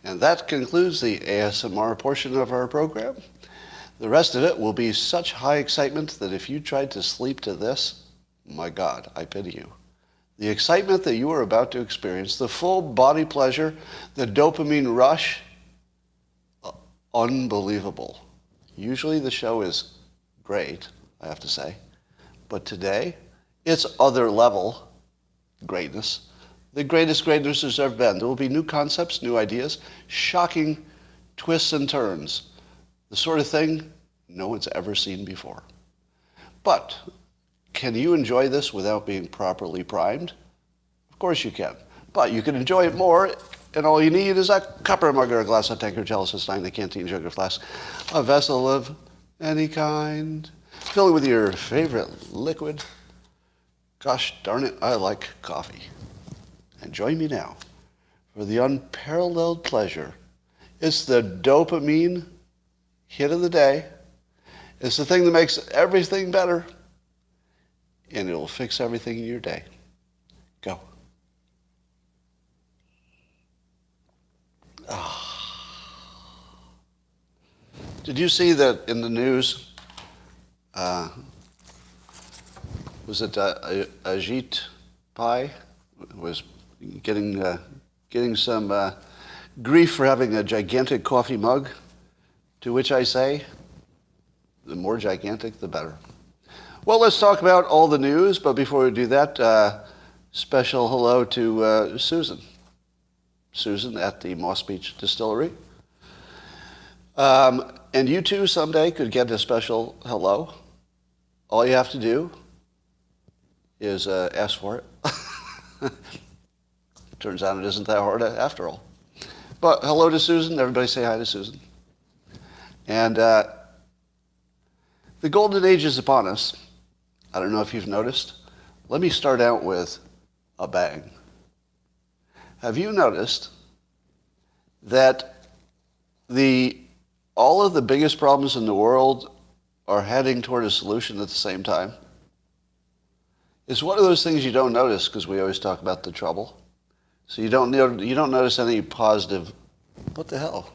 And that concludes the ASMR portion of our program. The rest of it will be such high excitement that if you tried to sleep to this, my God, I pity you. The excitement that you are about to experience, the full body pleasure, the dopamine rush, unbelievable. Usually the show is great, I have to say. But today, it's other level greatness. The greatest greatness there's ever been. There will be new concepts, new ideas, shocking twists and turns. The sort of thing no one's ever seen before. But can you enjoy this without being properly primed? Of course you can. But you can enjoy it more, and all you need is a cup or a mug or a glass, a tankard, chalice, a stein, a canteen, jug or flask, a vessel of any kind. Fill it with your favorite liquid. Gosh darn it, I like coffee. And join me now for the unparalleled pleasure. It's the dopamine hit of the day. It's the thing that makes everything better. And it'll fix everything in your day. Go. Did you see that in the news? Was it Ajit Pai was getting some grief for having a gigantic coffee mug? To which I say, the more gigantic, the better. Well, let's talk about all the news, but before we do that, special hello to Susan. Susan at the Moss Beach Distillery. And you too someday could get a special hello. All you have to do is ask for it. Turns out it isn't that hard after all. But hello to Susan. Everybody say hi to Susan. And the golden age is upon us. I don't know if you've noticed. Let me start out with a bang. Have you noticed that all of the biggest problems in the world are heading toward a solution at the same time? It's one of those things you don't notice because we always talk about the trouble. So you don't notice any positive. What the hell?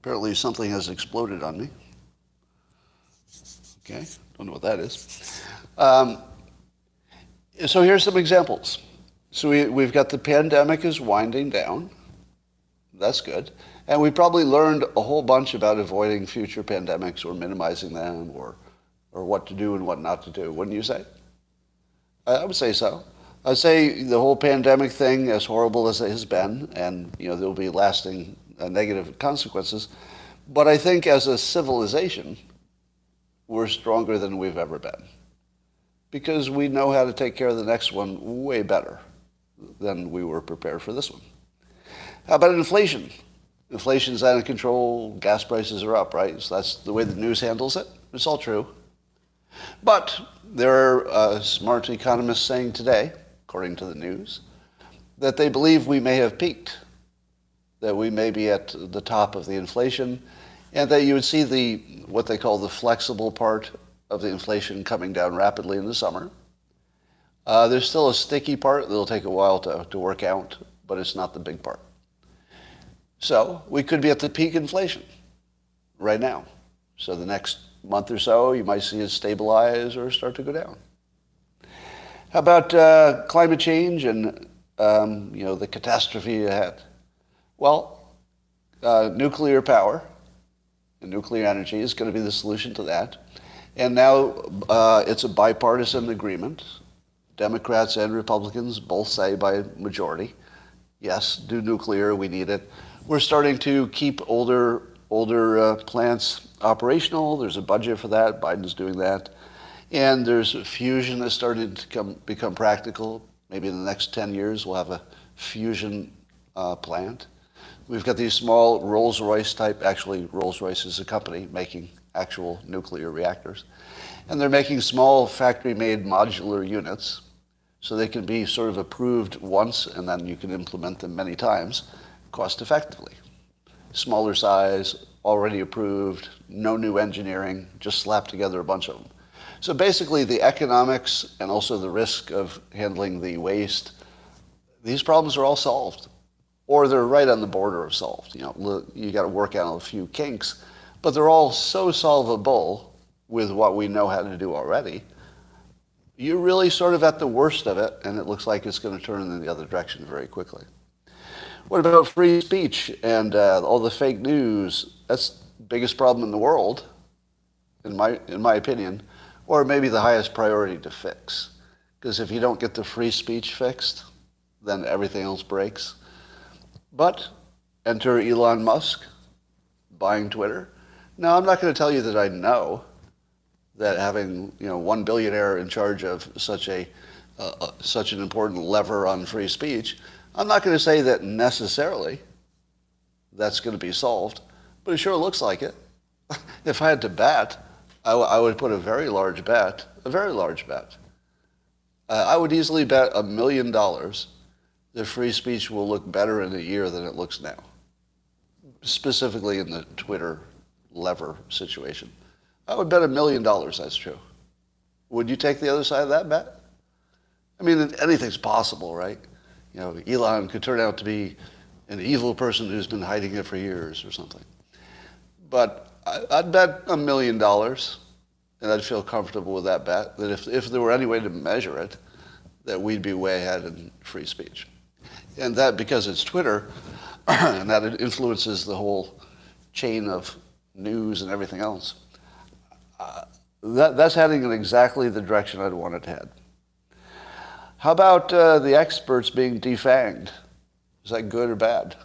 Apparently something has exploded on me. Okay, don't know what that is. So here's some examples. So we've got the pandemic is winding down. That's good. And we probably learned a whole bunch about avoiding future pandemics or minimizing them or what to do and what not to do, wouldn't you say? I would say so. I'd say the whole pandemic thing, as horrible as it has been, and there'll be lasting negative consequences, but I think as a civilization, we're stronger than we've ever been because we know how to take care of the next one way better than we were prepared for this one. How about inflation? Inflation's out of control, gas prices are up, right? So that's the way the news handles it. It's all true. But there are smart economists saying today, according to the news, that they believe we may have peaked, that we may be at the top of the inflation, and that you would see what they call the flexible part of the inflation coming down rapidly in the summer. There's still a sticky part that'll take a while to work out, but it's not the big part. So we could be at the peak inflation right now. So the next month or so, you might see it stabilize or start to go down. How about climate change and the catastrophe ahead? Well, nuclear power and nuclear energy is going to be the solution to that. And now it's a bipartisan agreement. Democrats and Republicans both say by majority, yes, do nuclear, we need it. We're starting to keep older plants operational. There's a budget for that. Biden's doing that. And there's fusion that's starting to become practical. Maybe in the next 10 years, we'll have a fusion plant. We've got these small Rolls-Royce type, actually Rolls-Royce is a company making actual nuclear reactors. And they're making small factory-made modular units so they can be sort of approved once and then you can implement them many times cost effectively. Smaller size, already approved, no new engineering, just slap together a bunch of them. So basically the economics and also the risk of handling the waste, these problems are all solved. or they're right on the border of solved. You got to work out a few kinks, but they're all so solvable with what we know how to do already. You're really sort of at the worst of it, and it looks like it's going to turn in the other direction very quickly. What about free speech and all the fake news? That's the biggest problem in the world, in my opinion, or maybe the highest priority to fix. Because if you don't get the free speech fixed, then everything else breaks. But enter Elon Musk buying Twitter. Now, I'm not going to tell you that I know that having one billionaire in charge of such an important lever on free speech, I'm not going to say that necessarily that's going to be solved, but it sure looks like it. If I had to bet, I would put a very large bet. I would easily bet $1 million that free speech will look better in a year than it looks now, specifically in the Twitter lever situation. I would bet $1 million that's true. Would you take the other side of that bet? I mean, anything's possible, right? Elon could turn out to be an evil person who's been hiding it for years or something. But I'd bet $1 million, and I'd feel comfortable with that bet, that if there were any way to measure it, that we'd be way ahead in free speech. And that because it's Twitter, and that it influences the whole chain of news and everything else, that's heading in exactly the direction I'd want it to head. How about the experts being defanged? Is that good or bad?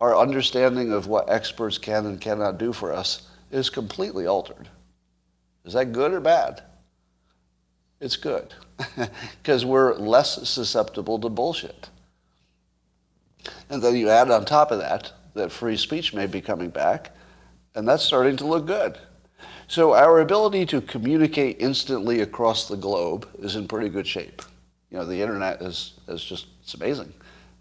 Our understanding of what experts can and cannot do for us is completely altered. Is that good or bad? It's good, because we're less susceptible to bullshit. And then you add on top of that free speech may be coming back, and that's starting to look good. So our ability to communicate instantly across the globe is in pretty good shape. The internet is just, it's amazing.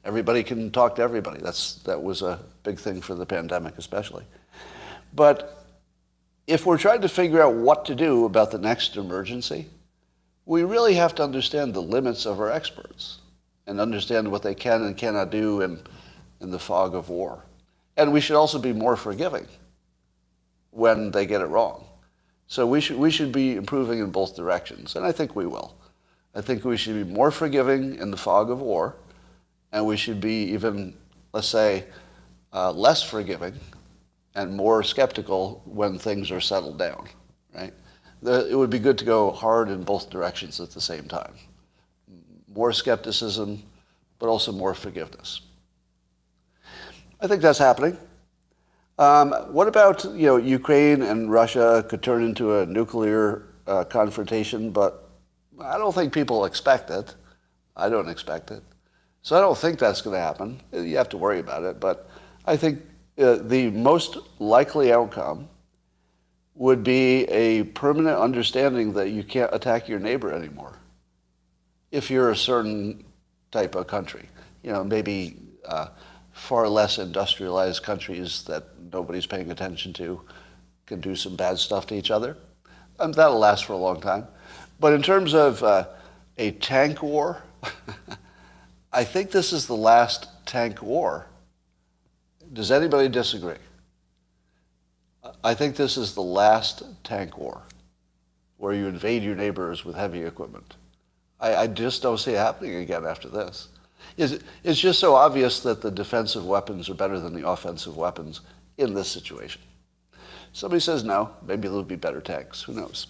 Everybody can talk to everybody. That was a big thing for the pandemic especially. But if we're trying to figure out what to do about the next emergency, we really have to understand the limits of our experts and understand what they can and cannot do in the fog of war. And we should also be more forgiving when they get it wrong. So we should be improving in both directions, and I think we will. I think we should be more forgiving in the fog of war, and we should be even, let's say, less forgiving and more skeptical when things are settled down, right? It would be good to go hard in both directions at the same time. More skepticism, but also more forgiveness. I think that's happening. What about, Ukraine and Russia could turn into a nuclear confrontation, but I don't think people expect it. I don't expect it. So I don't think that's going to happen. You have to worry about it, but I think the most likely outcome would be a permanent understanding that you can't attack your neighbor anymore if you're a certain type of country. Maybe far less industrialized countries that nobody's paying attention to can do some bad stuff to each other. And that'll last for a long time. But in terms of a tank war, I think this is the last tank war. Does anybody disagree? I think this is the last tank war where you invade your neighbors with heavy equipment. I just don't see it happening again after this. It's just so obvious that the defensive weapons are better than the offensive weapons in this situation. Somebody says no, maybe there'll be better tanks, who knows.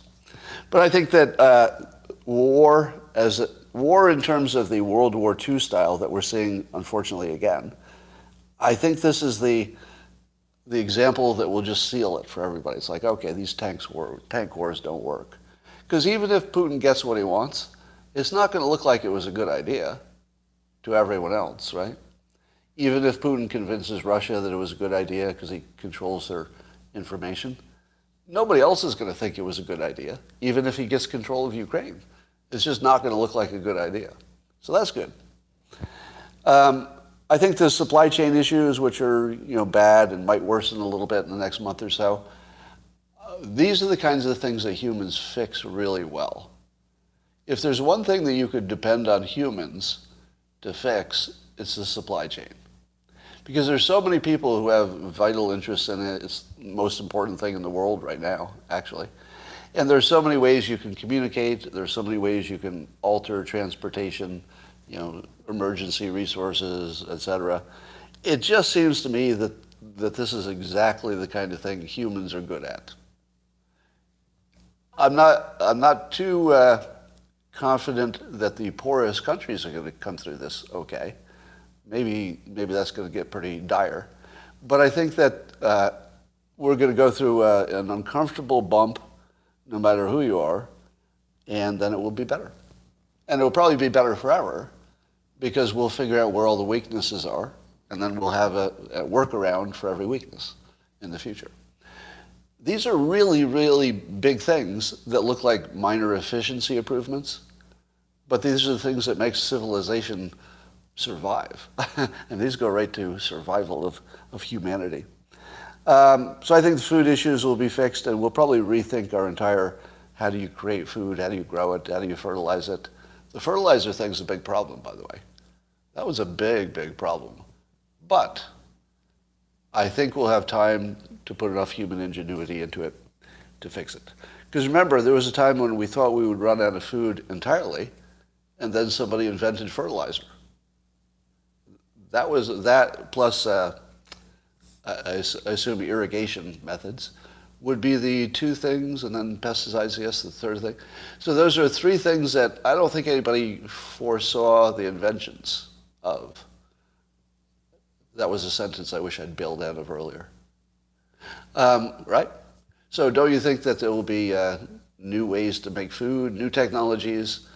But I think that war in terms of the World War II style that we're seeing, unfortunately, again, I think this is the example that will just seal it for everybody. It's like, okay, these tank wars don't work. Because even if Putin gets what he wants, it's not going to look like it was a good idea to everyone else, right? Even if Putin convinces Russia that it was a good idea because he controls their information, nobody else is going to think it was a good idea, even if he gets control of Ukraine. It's just not going to look like a good idea. So that's good. I think the supply chain issues, which are bad and might worsen a little bit in the next month or so, these are the kinds of things that humans fix really well. If there's one thing that you could depend on humans to fix, it's the supply chain. because there's so many people who have vital interests in it. It's the most important thing in the world right now, actually. And there's so many ways you can communicate. There's so many ways you can alter transportation, emergency resources, etc. It just seems to me that this is exactly the kind of thing humans are good at. I'm not too confident that the poorest countries are going to come through this okay. Maybe that's going to get pretty dire. But I think that we're going to go through an uncomfortable bump, no matter who you are, and then it will be better. And it will probably be better forever, because we'll figure out where all the weaknesses are, and then we'll have a workaround for every weakness in the future. These are really, really big things that look like minor efficiency improvements, but these are the things that make civilization survive. And these go right to survival of humanity. So I think the food issues will be fixed, and we'll probably rethink our entire how do you create food, how do you grow it, how do you fertilize it. The fertilizer thing's a big problem, by the way. That was a big, big problem. But I think we'll have time to put enough human ingenuity into it to fix it. Because remember, there was a time when we thought we would run out of food entirely, and then somebody invented fertilizer. That was that, plus I assume irrigation methods would be the two things, and then pesticides, yes, the third thing. So those are three things that I don't think anybody foresaw the inventions of. That was a sentence I wish I'd bailed out of earlier. Right? So don't you think that there will be new ways to make food, new technologies,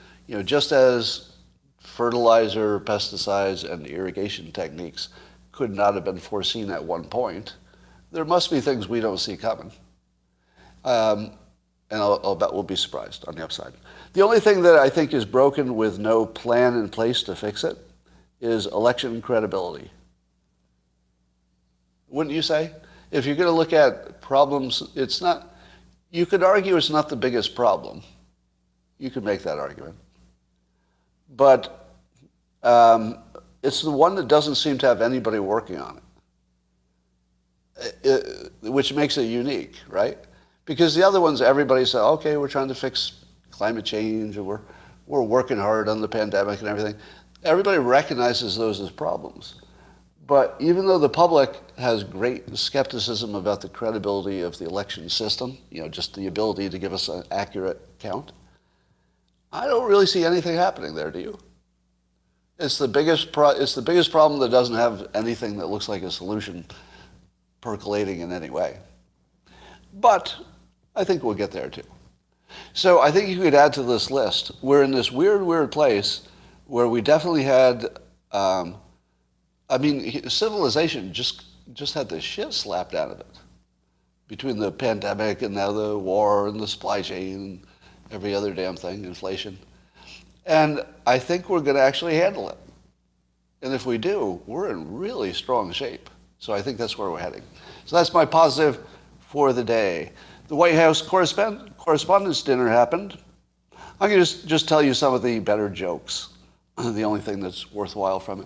just as fertilizer, pesticides, and irrigation techniques could not have been foreseen at one point, there must be things we don't see coming. And I'll bet we'll be surprised on the upside. The only thing that I think is broken with no plan in place to fix it is election credibility. Wouldn't you say? If you're going to look at problems, it's not, you could argue it's not the biggest problem. You could make that argument. But it's the one that doesn't seem to have anybody working on it, which makes it unique, right? Because the other ones, everybody said, okay, we're trying to fix climate change, and we're working hard on the pandemic and everything. Everybody recognizes those as problems. But even though the public has great skepticism about the credibility of the election system, just the ability to give us an accurate count, I don't really see anything happening there, do you? It's the biggest problem that doesn't have anything that looks like a solution percolating in any way. But I think we'll get there too. So I think you could add to this list. We're in this weird place where we definitely had, civilization just had the shit slapped out of it. Between the pandemic and now the war and the supply chain and every other damn thing, inflation. And I think we're going to actually handle it. And if we do, we're in really strong shape. So I think that's where we're heading. So that's my positive for the day. The White House Correspondents' dinner happened. I'm going to just tell you some of the better jokes. The only thing that's worthwhile from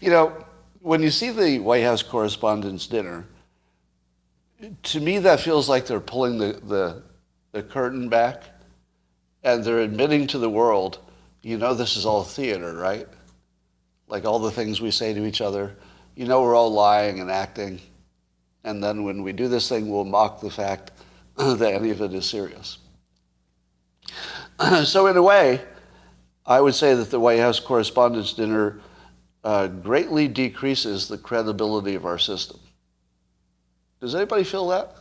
it. When you see the White House Correspondents' dinner, to me that feels like they're pulling the curtain back, and they're admitting to the world, this is all theater, right? Like all the things we say to each other, we're all lying and acting. And then when we do this thing, we'll mock the fact that any of it is serious. So in a way, I would say that the White House Correspondents' dinner greatly decreases the credibility of our system. Does anybody feel that?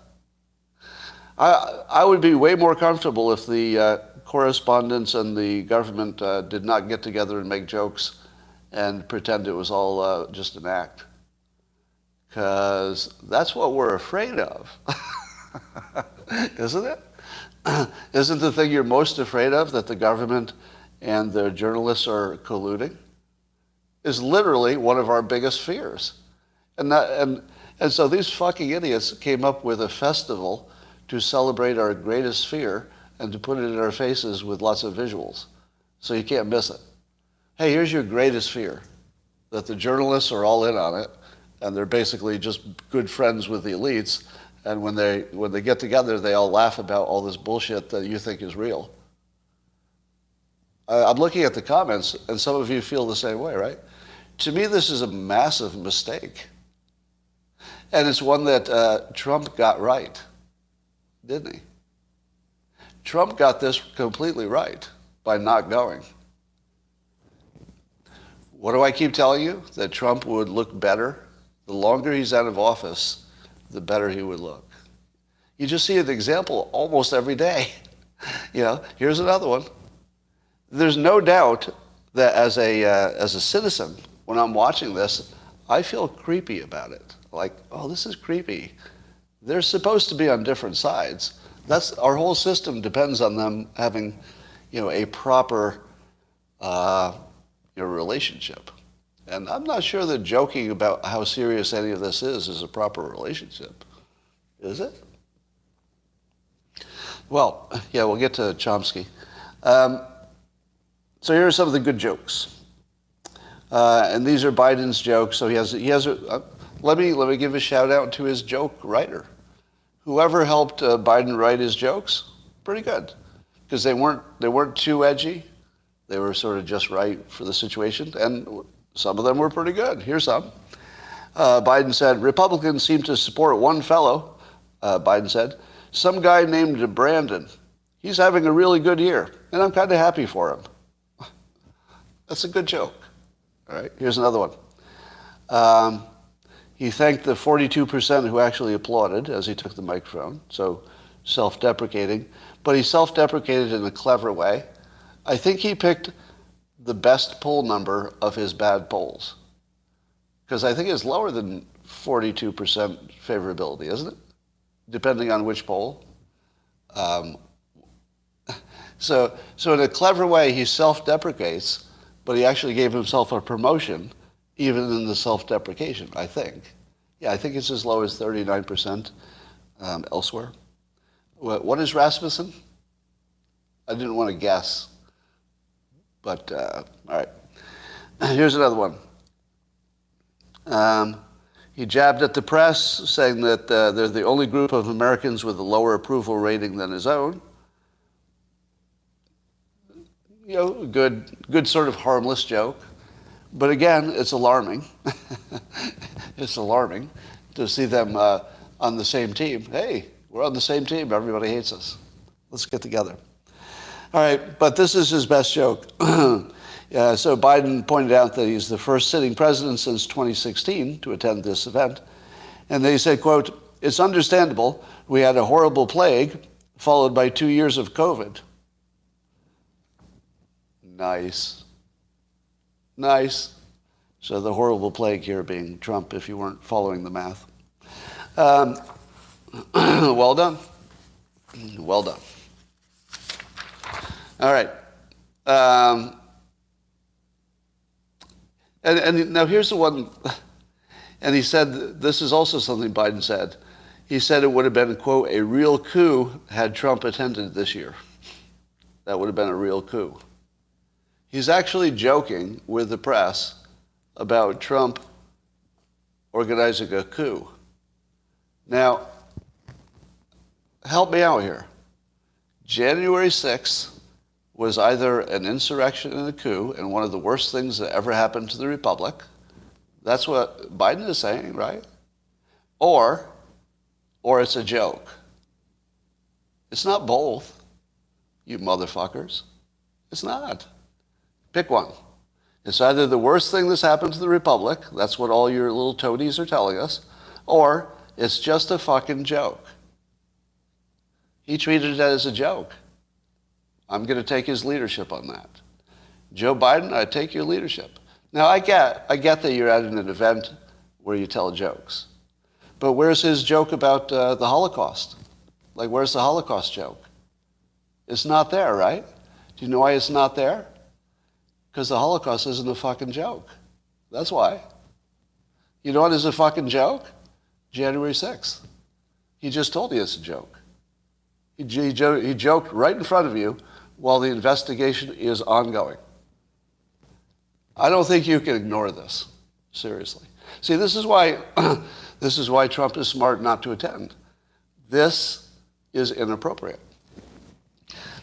I would be way more comfortable if the correspondents and the government did not get together and make jokes and pretend it was all just an act. Because that's what we're afraid of. Isn't it? Isn't the thing you're most afraid of, that the government and the journalists are colluding, is literally one of our biggest fears. And so these fucking idiots came up with a festival to celebrate our greatest fear and to put it in our faces with lots of visuals. So you can't miss it. Hey, here's your greatest fear. that the journalists are all in on it, and they're basically just good friends with the elites, and when they get together, they all laugh about all this bullshit that you think is real. I'm looking at the comments, and some of you feel the same way, right? To me, this is a massive mistake. And it's one that Trump got right, didn't he? Trump got this completely right by not going. What do I keep telling you? That Trump would look better. The longer he's out of office, the better he would look. You just see an example almost every day. Here's another one. There's no doubt that as a citizen, when I'm watching this, I feel creepy about it. Like, oh, this is creepy. They're supposed to be on different sides. That's our whole system depends on them having, a proper, relationship. And I'm not sure that joking about how serious any of this is a proper relationship. Is it? Well, yeah, we'll get to Chomsky. So here are some of the good jokes. And these are Biden's jokes. So let me give a shout out to his joke writer. Whoever helped Biden write his jokes, pretty good. Because they weren't too edgy. They were sort of just right for the situation. And some of them were pretty good. Here's some. Biden said, Republicans seem to support one fellow, Biden said, some guy named Brandon. He's having a really good year, and I'm kind of happy for him. That's a good joke. All right, here's another one. He thanked the 42% who actually applauded as he took the microphone, so self-deprecating. But he self-deprecated in a clever way. I think he picked the best poll number of his bad polls. Because I think it's lower than 42% favorability, isn't it? Depending on which poll. So in a clever way, he self-deprecates, but he actually gave himself a promotion, even in the self-deprecation, I think. Yeah, I think it's as low as 39% elsewhere. What is Rasmussen? I didn't want to guess. But, all right. Here's another one. He jabbed at the press, saying that they're the only group of Americans with a lower approval rating than his own. Good sort of harmless joke. But again, it's alarming. It's alarming to see them on the same team. Hey, we're on the same team. Everybody hates us. Let's get together. All right, but this is his best joke. So Biden pointed out that he's the first sitting president since 2016 to attend this event. And they said, quote, it's understandable. We had a horrible plague followed by 2 years of COVID. Nice. So the horrible plague here being Trump, if you weren't following the math. Well done. Well done. All right. And now here's the one, and he said, this is also something Biden said. He said it would have been, quote, a real coup had Trump attended this year. That would have been a real coup. He's actually joking with the press about Trump organizing a coup. Now, help me out here. January 6th was either an insurrection and a coup and one of the worst things that ever happened to the Republic. That's what Biden is saying, right? Or it's a joke. It's not both, you motherfuckers. It's not. Pick one. It's either the worst thing that's happened to the Republic, that's what all your little toadies are telling us, or it's just a fucking joke. He treated it as a joke. I'm going to take his leadership on that. Joe Biden, I take your leadership. Now, I get that you're at an event where you tell jokes. But where's his joke about the Holocaust? Like, where's the Holocaust joke? It's not there, right? Do you know why it's not there? Because the Holocaust isn't a fucking joke. That's why. You know what is a fucking joke? January 6th. He just told you it's a joke. He joked right in front of you while the investigation is ongoing. I don't think you can ignore this. Seriously. See, this is why Trump is smart not to attend. This is inappropriate.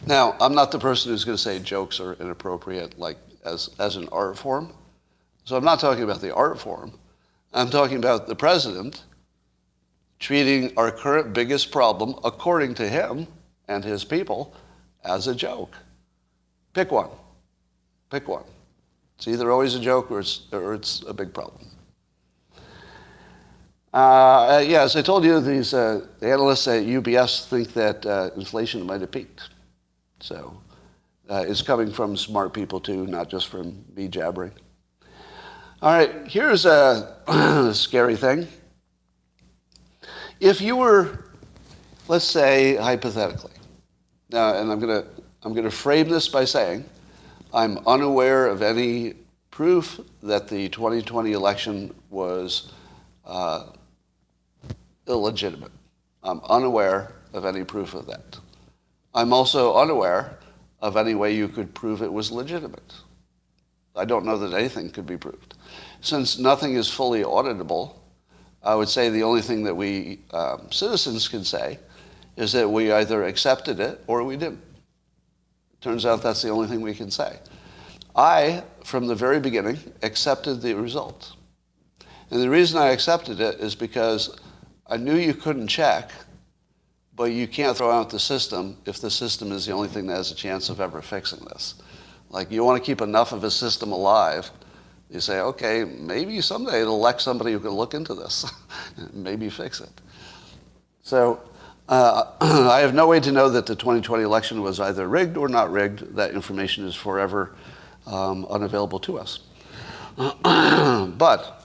Now, I'm not the person who's going to say jokes are inappropriate, like as an art form. So I'm not talking about the art form. I'm talking about the president treating our current biggest problem, according to him and his people, as a joke. Pick one. Pick one. It's either always a joke or it's a big problem. As I told you, these the analysts at UBS think that inflation might have peaked. So it's coming from smart people too, not just from me jabbering. All right, here's a scary thing. If you were, let's say, hypothetically, and I'm gonna frame this by saying, I'm unaware of any proof that the 2020 election was illegitimate. I'm unaware of any proof of that. I'm also unaware of any way you could prove it was legitimate. I don't know that anything could be proved. Since nothing is fully auditable, I would say the only thing that we citizens can say is that we either accepted it or we didn't. It turns out that's the only thing we can say. I, from the very beginning, accepted the result. And the reason I accepted it is because I knew you couldn't check, but you can't throw out the system if the system is the only thing that has a chance of ever fixing this. Like, you want to keep enough of a system alive. You say, okay, maybe someday it'll elect somebody who can look into this and maybe fix it. So I have no way to know that the 2020 election was either rigged or not rigged. That information is forever unavailable to us. But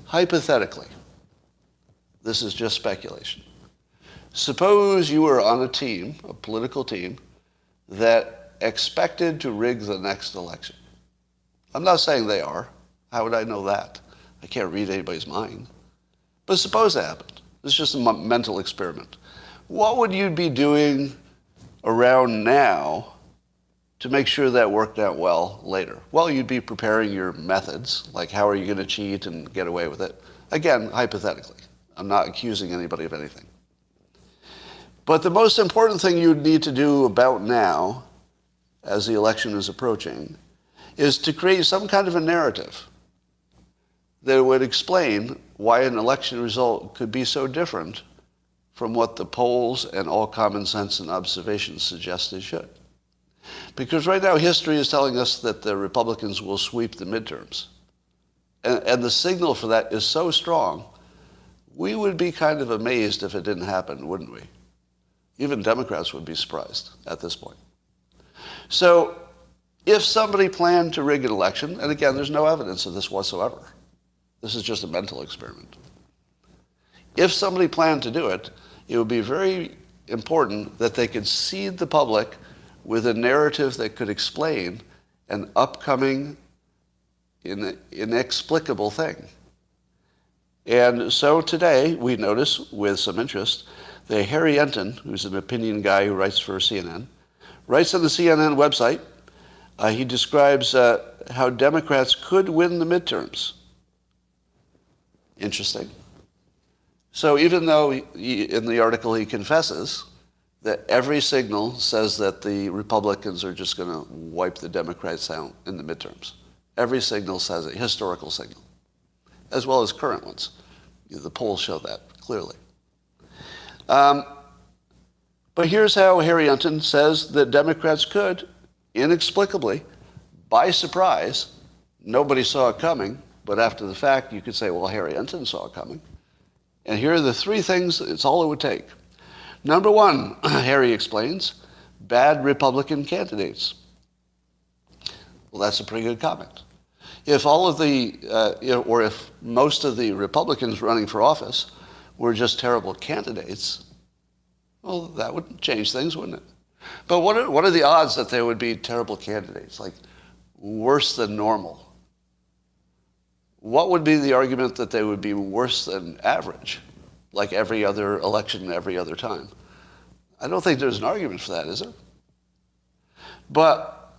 hypothetically, this is just speculation. Suppose you were on a team, a political team, that expected to rig the next election. I'm not saying they are. How would I know that? I can't read anybody's mind. But suppose that happened. It's just a mental experiment. What would you be doing around now to make sure that worked out well later? Well, you'd be preparing your methods, like how are you going to cheat and get away with it? Again, hypothetically. I'm not accusing anybody of anything. But the most important thing you'd need to do about now, as the election is approaching, is to create some kind of a narrative that would explain why an election result could be so different from what the polls and all common sense and observations suggest it should. Because right now history is telling us that the Republicans will sweep the midterms. And the signal for that is so strong, we would be kind of amazed if it didn't happen, wouldn't we? Even Democrats would be surprised at this point. So if somebody planned to rig an election, and again, there's no evidence of this whatsoever. This is just a mental experiment. If somebody planned to do it, it would be very important that they could seed the public with a narrative that could explain an upcoming inexplicable thing. And so today, we notice with some interest that Harry Enton, who's an opinion guy who writes for CNN, writes on the CNN website, he describes how Democrats could win the midterms. Interesting. So even though in the article he confesses that every signal says that the Republicans are just going to wipe the Democrats out in the midterms. Every signal says it, historical signal, as well as current ones. The polls show that clearly. But here's how Harry Enton says that Democrats could, inexplicably, by surprise, nobody saw it coming, but after the fact, you could say, well, Harry Enton saw it coming. And here are the three things, it's all it would take. Number one, Harry explains, bad Republican candidates. Well, that's a pretty good comment. If all of the, or if most of the Republicans running for office were just terrible candidates, well, that would change things, wouldn't it? But what are the odds that they would be terrible candidates, like worse than normal? What would be the argument that they would be worse than average, like every other election every other time? I don't think there's an argument for that, is there? But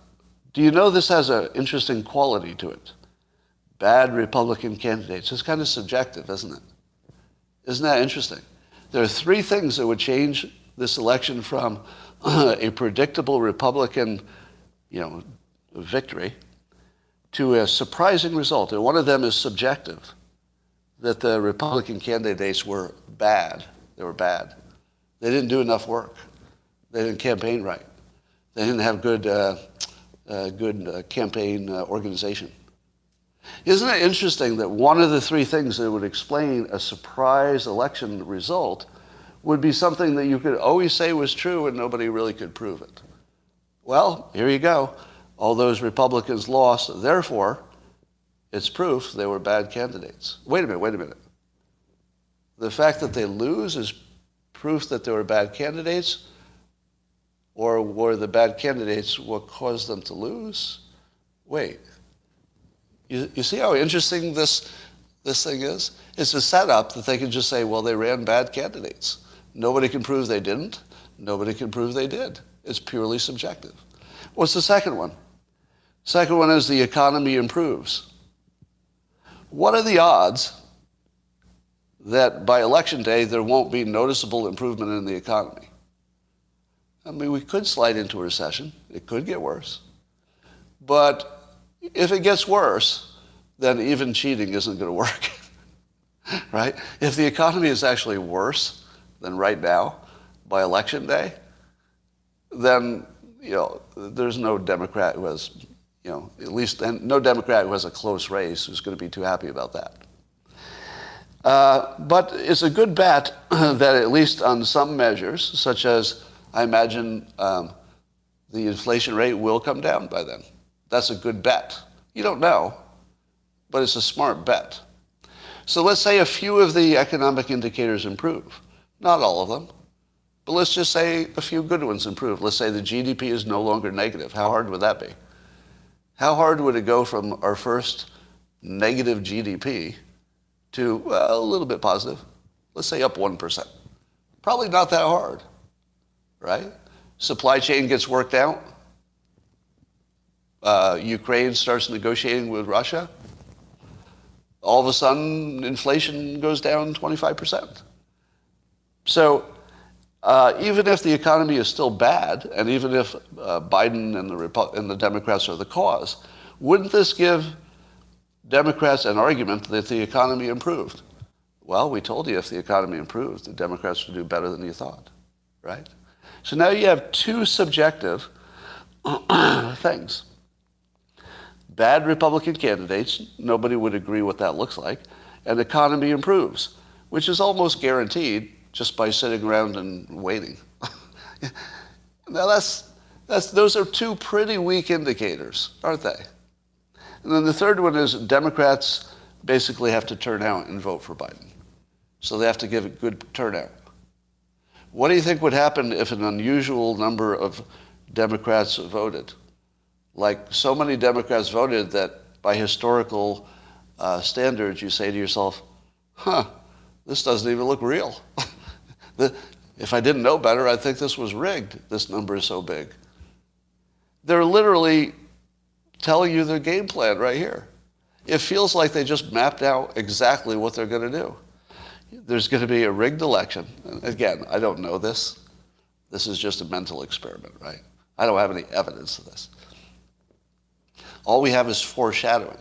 do you know this has an interesting quality to it? bad Republican candidates. It's kind of subjective, isn't it? Isn't that interesting? There are three things that would change this election from a predictable Republican, victory to a surprising result. And one of them is subjective, that the Republican candidates were bad. They were bad. They didn't do enough work. They didn't campaign right. They didn't have good campaign organization. Isn't it interesting that one of the three things that would explain a surprise election result would be something that you could always say was true and nobody really could prove it? Well, here you go. All those Republicans lost, therefore, it's proof they were bad candidates. Wait a minute. The fact that they lose is proof that they were bad candidates? Or were the bad candidates what caused them to lose? Wait. You see how interesting this thing is? It's a setup that they can just say, well, they ran bad candidates. Nobody can prove they didn't. Nobody can prove they did. It's purely subjective. What's the second one? Second one is the economy improves. What are the odds that by election day there won't be noticeable improvement in the economy? I mean, we could slide into a recession. It could get worse. But if it gets worse, then even cheating isn't going to work, right? If the economy is actually worse than right now by election day, then, there's no Democrat who has, at least no Democrat who has a close race who's going to be too happy about that. But it's a good bet that at least on some measures, such as I imagine the inflation rate will come down by then. That's a good bet. You don't know, but it's a smart bet. So let's say a few of the economic indicators improve. Not all of them, but let's just say a few good ones improve. Let's say the GDP is no longer negative. How hard would that be? How hard would it go from our first negative GDP to a little bit positive? Let's say up 1%. Probably not that hard, right? Supply chain gets worked out. Ukraine starts negotiating with Russia. All of a sudden, inflation goes down 25%. So even if the economy is still bad, and even if Biden and the Democrats are the cause, wouldn't this give Democrats an argument that the economy improved? Well, we told you if the economy improved, the Democrats would do better than you thought, right? So now you have two subjective things. Bad Republican candidates, nobody would agree what that looks like, and the economy improves, which is almost guaranteed just by sitting around and waiting. Now those are two pretty weak indicators, aren't they? And then the third one is Democrats basically have to turn out and vote for Biden. So they have to give a good turnout. What do you think would happen if an unusual number of Democrats voted? Like so many Democrats voted that by historical standards, you say to yourself, this doesn't even look real. If I didn't know better, I'd think this was rigged. This number is so big. They're literally telling you their game plan right here. It feels like they just mapped out exactly what they're going to do. There's going to be a rigged election. And again, I don't know this. This is just a mental experiment, right? I don't have any evidence of this. All we have is foreshadowing.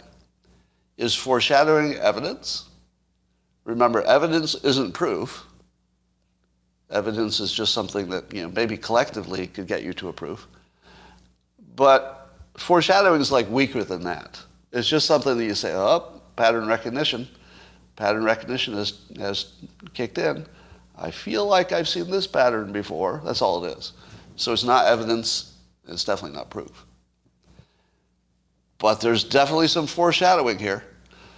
Is foreshadowing evidence? Remember, evidence isn't proof. Evidence is just something that, maybe collectively could get you to a proof. But foreshadowing is like weaker than that. It's just something that you say, pattern recognition. Pattern recognition has kicked in. I feel like I've seen this pattern before. That's all it is. So it's not evidence. It's definitely not proof. But there's definitely some foreshadowing here.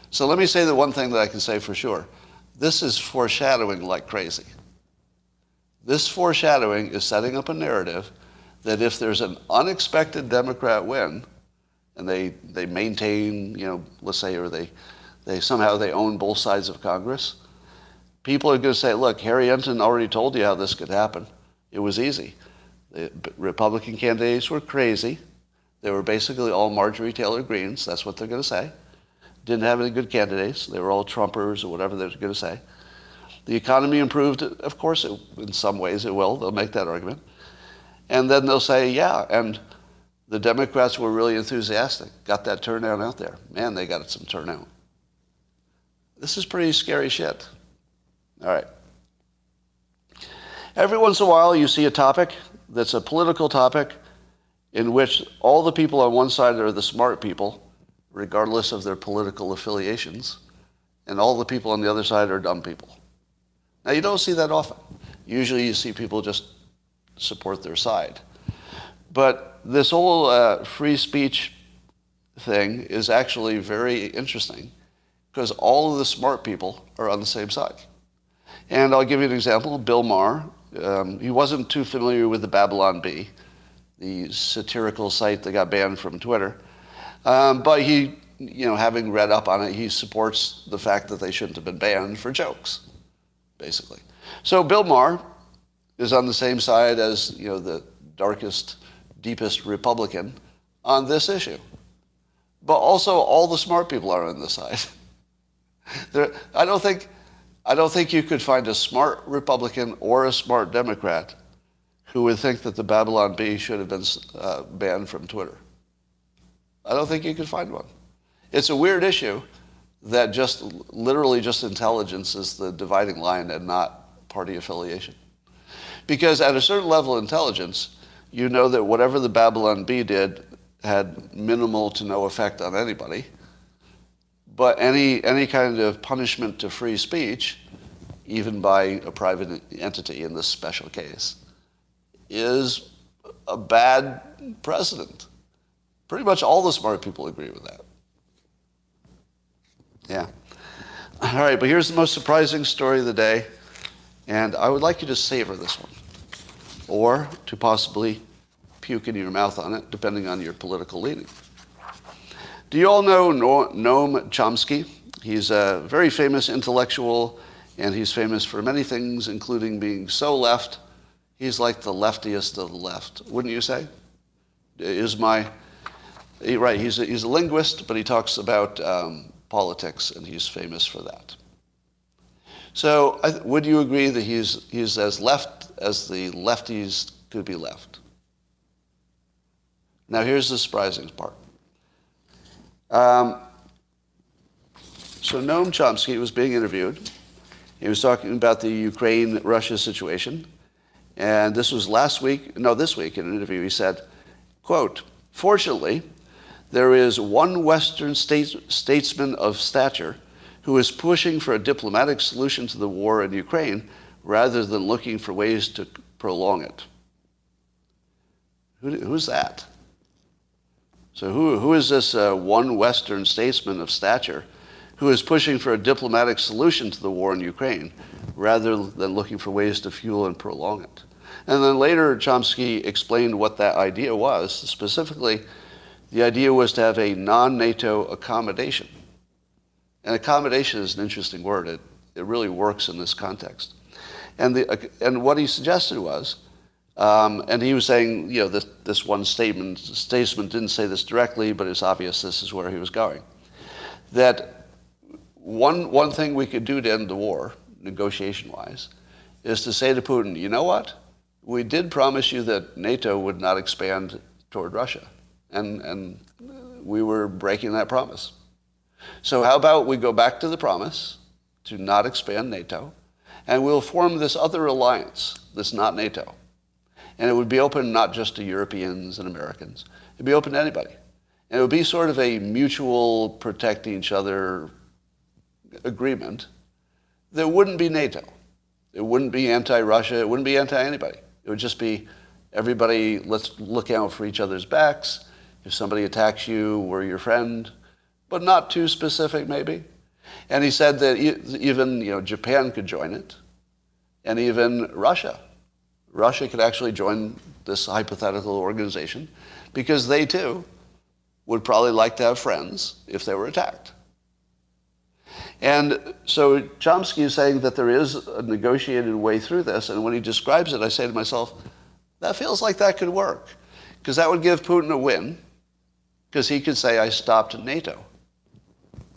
So let me say the one thing that I can say for sure. This is foreshadowing like crazy. This foreshadowing is setting up a narrative that if there's an unexpected Democrat win, and they maintain, let's say, or they somehow they own both sides of Congress, people are going to say, look, Harry Enton already told you how this could happen. It was easy. The Republican candidates were crazy. They were basically all Marjorie Taylor Greens. That's what they're going to say. didn't have any good candidates. They were all Trumpers or whatever they were going to say. The economy improved. Of course, in some ways it will. They'll make that argument. And then they'll say, yeah, and the Democrats were really enthusiastic, got that turnout out there. Man, they got some turnout. This is pretty scary shit. All right. Every once in a while, you see a topic that's a political topic in which all the people on one side are the smart people, regardless of their political affiliations, and all the people on the other side are dumb people. Now, you don't see that often. Usually you see people just support their side. But this whole free speech thing is actually very interesting because all of the smart people are on the same side. And I'll give you an example. Bill Maher, he wasn't too familiar with the Babylon Bee, the satirical site that got banned from Twitter. But he, having read up on it, he supports the fact that they shouldn't have been banned for jokes, basically. So Bill Maher is on the same side as, the darkest, deepest Republican on this issue. But also all the smart people are on this side. I don't think you could find a smart Republican or a smart Democrat who would think that the Babylon Bee should have been banned from Twitter. I don't think you could find one. It's a weird issue that literally just intelligence is the dividing line and not party affiliation. Because at a certain level of intelligence, you know that whatever the Babylon Bee did had minimal to no effect on anybody. But any kind of punishment to free speech, even by a private entity in this special case, is a bad precedent. Pretty much all the smart people agree with that. Yeah. All right, but here's the most surprising story of the day, and I would like you to savor this one, or to possibly puke in your mouth on it, depending on your political leaning. Do you all know Noam Chomsky? He's a very famous intellectual, and he's famous for many things, including being so left. He's like the leftiest of the left, wouldn't you say? Right, he's a linguist, but he talks about politics, and he's famous for that. So would you agree that he's as left as the lefties could be left? Now here's the surprising part. So Noam Chomsky was being interviewed. He was talking about the Ukraine-Russia situation. And this was this week in an interview, he said, quote, "Fortunately, there is one Western statesman of stature who is pushing for a diplomatic solution to the war in Ukraine rather than looking for ways to prolong it." Who's that? So who is this one Western statesman of stature who is pushing for a diplomatic solution to the war in Ukraine rather than looking for ways to fuel and prolong it? And then later Chomsky explained what that idea was. Specifically, the idea was to have a non-NATO accommodation. And accommodation is an interesting word. It really works in this context. And what he suggested was, and he was saying, this one statesman didn't say this directly, but it's obvious this is where he was going. That one thing we could do to end the war, negotiation-wise, is to say to Putin, you know what? We did promise you that NATO would not expand toward Russia. And we were breaking that promise. So how about we go back to the promise to not expand NATO, and we'll form this other alliance that's not NATO. And it would be open not just to Europeans and Americans. It'd be open to anybody. And it would be sort of a mutual protecting each other agreement that wouldn't be NATO. It wouldn't be anti-Russia. It wouldn't be anti-anybody. It would just be everybody, let's look out for each other's backs. If somebody attacks you, we're your friend, but not too specific maybe. And he said that even Japan could join it, and even Russia. Russia could actually join this hypothetical organization because they too would probably like to have friends if they were attacked. And so Chomsky is saying that there is a negotiated way through this, and when he describes it, I say to myself, that feels like that could work, because that would give Putin a win, because he could say, I stopped NATO,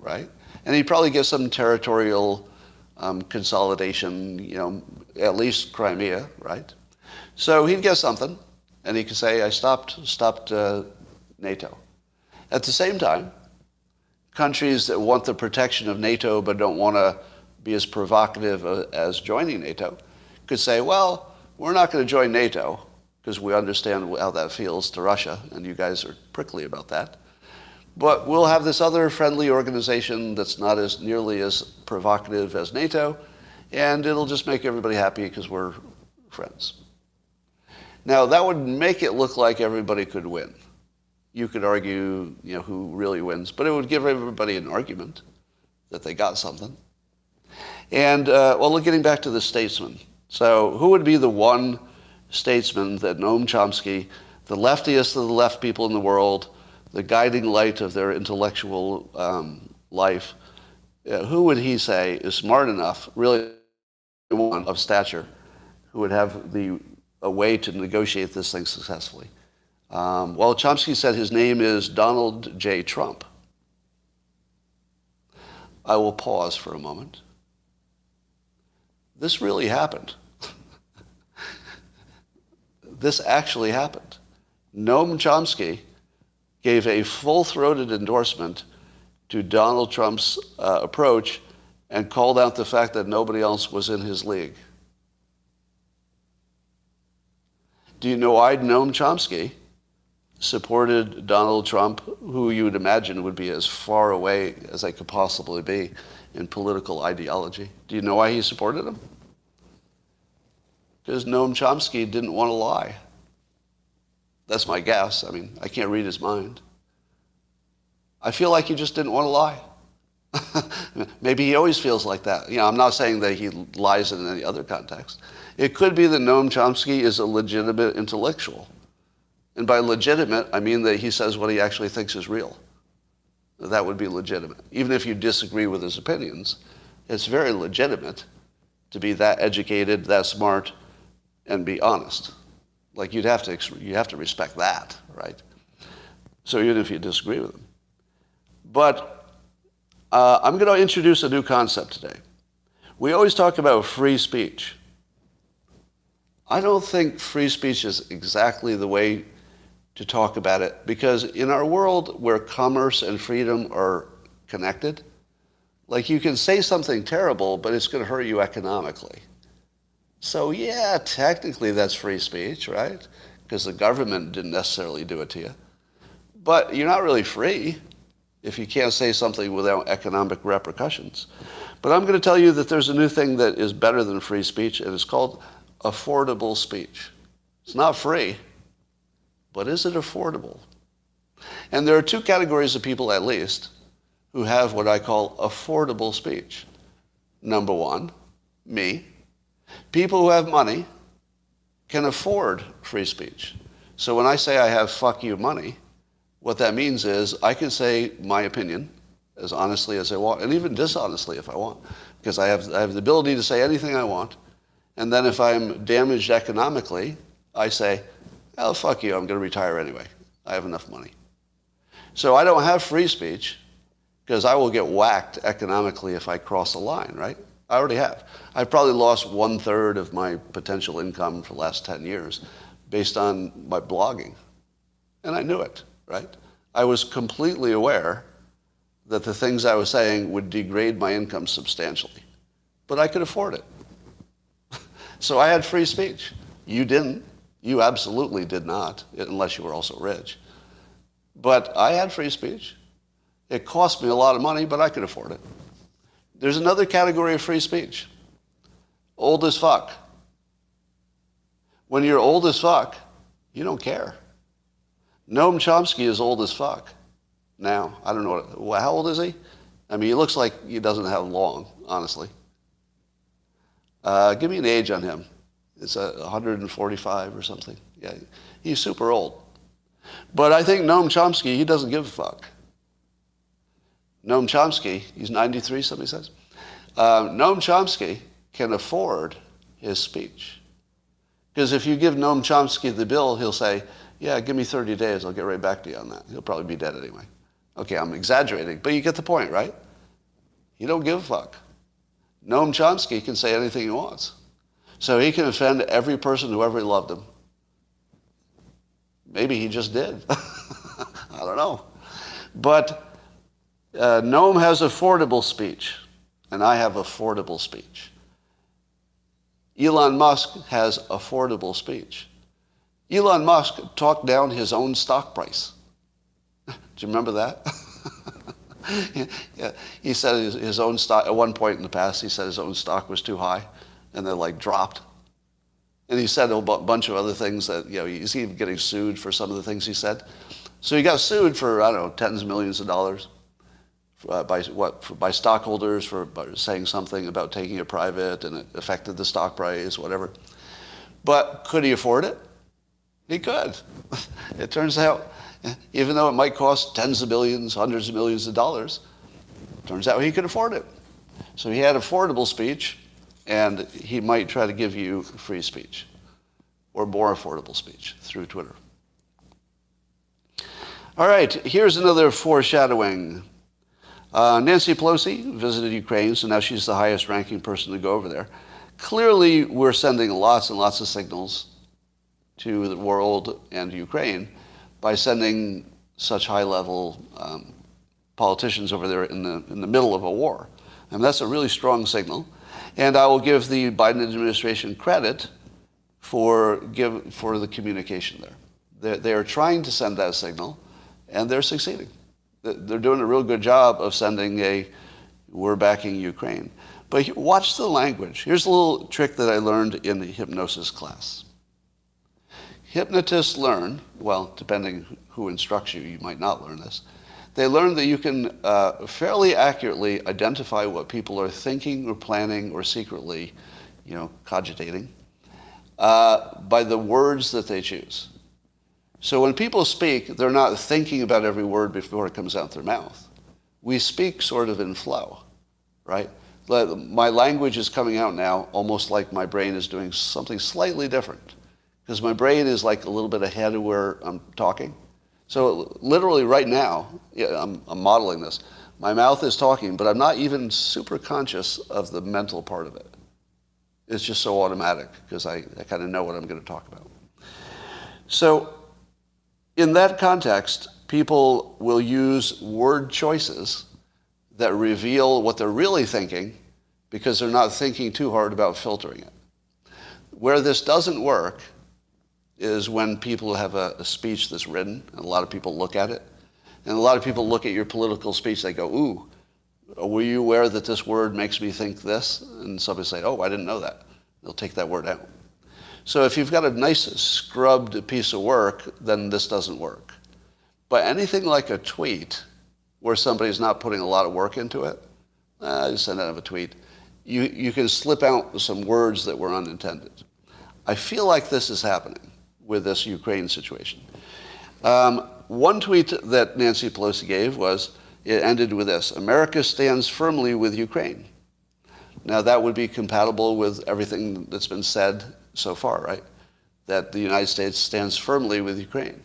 right? And he'd probably get some territorial consolidation, at least Crimea, right? So he'd get something, and he could say, I stopped NATO. At the same time, countries that want the protection of NATO but don't want to be as provocative as joining NATO could say, well, we're not going to join NATO because we understand how that feels to Russia, and you guys are prickly about that. But we'll have this other friendly organization that's not as nearly as provocative as NATO, and it'll just make everybody happy because we're friends. Now, that would make it look like everybody could win. You could argue, who really wins, but it would give everybody an argument that they got something. And, getting back to the statesman. So who would be the one statesman that Noam Chomsky, the leftiest of the left people in the world, the guiding light of their intellectual life, who would he say is smart enough, really one of stature, who would have a way to negotiate this thing successfully? Chomsky said his name is Donald J. Trump. I will pause for a moment. This really happened. This actually happened. Noam Chomsky gave a full-throated endorsement to Donald Trump's approach and called out the fact that nobody else was in his league. Do you know why Noam Chomsky supported Donald Trump, who you would imagine would be as far away as they could possibly be in political ideology? Do you know why he supported him? Because Noam Chomsky didn't want to lie. That's my guess. I mean, I can't read his mind. I feel like he just didn't want to lie. Maybe he always feels like that. I'm not saying that he lies in any other context. It could be that Noam Chomsky is a legitimate intellectual. And by legitimate, I mean that he says what he actually thinks is real. That would be legitimate. Even if you disagree with his opinions, it's very legitimate to be that educated, that smart, and be honest. Like you have to respect that, right? So even if you disagree with him. But I'm going to introduce a new concept today. We always talk about free speech. I don't think free speech is exactly the way to talk about it, because in our world where commerce and freedom are connected, like you can say something terrible, but it's going to hurt you economically. So yeah, technically that's free speech, right? Because the government didn't necessarily do it to you. But you're not really free if you can't say something without economic repercussions. But I'm going to tell you that there's a new thing that is better than free speech, and it's called affordable speech. It's not free, but is it affordable? And there are two categories of people, at least, who have what I call affordable speech. Number one, me. People who have money can afford free speech. So when I say I have fuck you money, what that means is I can say my opinion as honestly as I want, and even dishonestly if I want, because I have the ability to say anything I want. And then if I'm damaged economically, I say, oh, fuck you, I'm going to retire anyway. I have enough money. So I don't have free speech because I will get whacked economically if I cross the line, right? I already have. I've probably lost 1/3 of my potential income for the last 10 years based on my blogging. And I knew it, right? I was completely aware that the things I was saying would degrade my income substantially. But I could afford it. So I had free speech. You didn't. You absolutely did not, unless you were also rich. But I had free speech. It cost me a lot of money, but I could afford it. There's another category of free speech. Old as fuck. When you're old as fuck, you don't care. Noam Chomsky is old as fuck. Now, I don't know, how old is he? I mean, he looks like he doesn't have long, honestly. Give me an age on him. It's 145 or something. Yeah, he's super old. But I think Noam Chomsky, he doesn't give a fuck. Noam Chomsky, he's 93, somebody says. Noam Chomsky can afford his speech. Because if you give Noam Chomsky the bill, he'll say, yeah, give me 30 days, I'll get right back to you on that. He'll probably be dead anyway. Okay, I'm exaggerating, but you get the point, right? He don't give a fuck. Noam Chomsky can say anything he wants. So he can offend every person who ever loved him. Maybe he just did. I don't know. But Noam has affordable speech, and I have affordable speech. Elon Musk has affordable speech. Elon Musk talked down his own stock price. Do you remember that? Yeah. He said his own stock, at one point in the past, he said his own stock was too high, and then dropped. And he said a bunch of other things that, he's even getting sued for some of the things he said. So he got sued for, I don't know, tens of millions of dollars by stockholders for saying something about taking it private and it affected the stock price, whatever. But could he afford it? He could. It turns out, even though it might cost tens of millions, hundreds of millions of dollars, it turns out he could afford it. So he had affordable speech, and he might try to give you free speech or more affordable speech through Twitter. All right, here's another foreshadowing. Nancy Pelosi visited Ukraine, so now she's the highest ranking person to go over there. Clearly, we're sending lots and lots of signals to the world and Ukraine by sending such high-level politicians over there in the middle of a war. And that's a really strong signal. And I will give the Biden administration credit for the communication there. They are trying to send that signal, and they're succeeding. They're doing a real good job of sending we're backing Ukraine. But watch the language. Here's a little trick that I learned in the hypnosis class. Hypnotists learn, well, depending who instructs you, you might not learn this. They learn that you can fairly accurately identify what people are thinking or planning or secretly, cogitating by the words that they choose. So when people speak, they're not thinking about every word before it comes out their mouth. We speak sort of in flow, right? My language is coming out now almost like my brain is doing something slightly different, because my brain is like a little bit ahead of where I'm talking. So literally right now, I'm modeling this. My mouth is talking, but I'm not even super conscious of the mental part of it. It's just so automatic because I kind of know what I'm going to talk about. So in that context, people will use word choices that reveal what they're really thinking because they're not thinking too hard about filtering it. Where this doesn't work is when people have a speech that's written, and a lot of people look at it. And a lot of people look at your political speech, they go, ooh, were you aware that this word makes me think this? And somebody say, oh, I didn't know that. They'll take that word out. So if you've got a nice scrubbed piece of work, then this doesn't work. But anything like a tweet, where somebody's not putting a lot of work into it, just send out a tweet, you can slip out some words that were unintended. I feel like this is happening with this Ukraine situation. One tweet that Nancy Pelosi gave it ended with this: America stands firmly with Ukraine. Now that would be compatible with everything that's been said so far, right? That the United States stands firmly with Ukraine.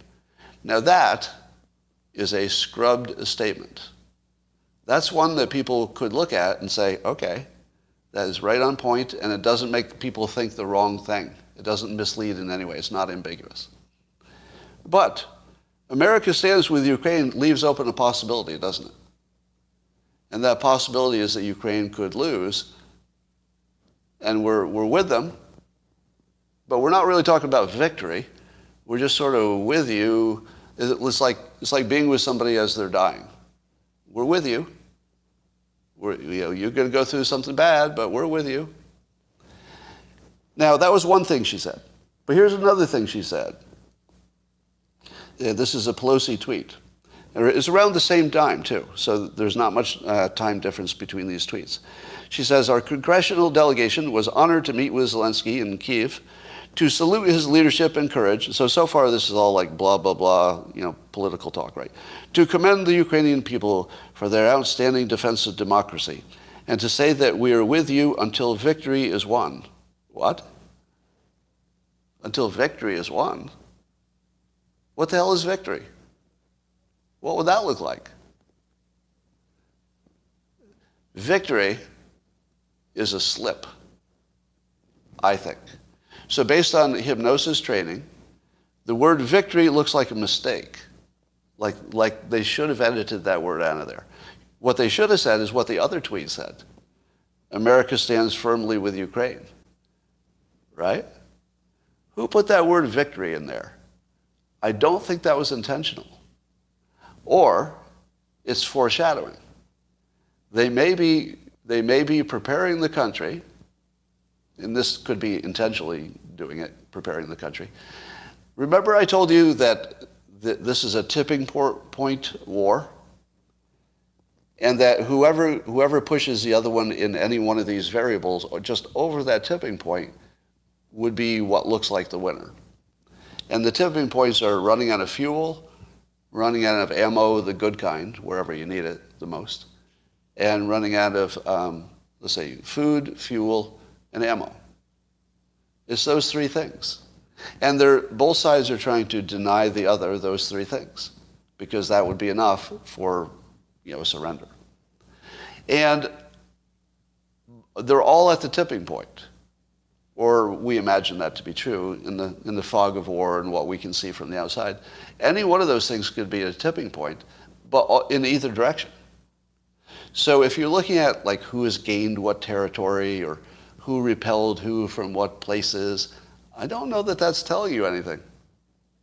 Now that is a scrubbed statement. That's one that people could look at and say, okay, that is right on point, and it doesn't make people think the wrong thing. It doesn't mislead in any way. It's not ambiguous. But America stands with Ukraine leaves open a possibility, doesn't it? And that possibility is that Ukraine could lose, and we're with them, but we're not really talking about victory. We're just sort of with you. It's like being with somebody as they're dying. We're with you. You're going to go through something bad, but we're with you. Now, that was one thing she said. But here's another thing she said. This is a Pelosi tweet. It's around the same time, too, so there's not much time difference between these tweets. She says, our congressional delegation was honored to meet with Zelensky in Kyiv to salute his leadership and courage. So far, this is all like blah, blah, blah, political talk, right? To commend the Ukrainian people for their outstanding defense of democracy and to say that we are with you until victory is won. What? Until victory is won? What the hell is victory? What would that look like? Victory is a slip, I think. So based on hypnosis training, the word victory looks like a mistake. Like they should have edited that word out of there. What they should have said is what the other tweet said. America stands firmly with Ukraine. Right? Who put that word victory in there? I don't think that was intentional. Or it's foreshadowing. They may be preparing the country, and this could be intentionally doing it, preparing the country. Remember I told you that this is a tipping point war, and that whoever pushes the other one in any one of these variables or just over that tipping point would be what looks like the winner. And the tipping points are running out of fuel, running out of ammo, the good kind, wherever you need it the most, and running out of, let's say, food, fuel, and ammo. It's those three things. And both sides are trying to deny the other those three things, because that would be enough for a surrender. And they're all at the tipping point. Or we imagine that to be true in the fog of war and what we can see from the outside. Any one of those things could be a tipping point, but in either direction. So if you're looking at like who has gained what territory or who repelled who from what places, I don't know that that's telling you anything.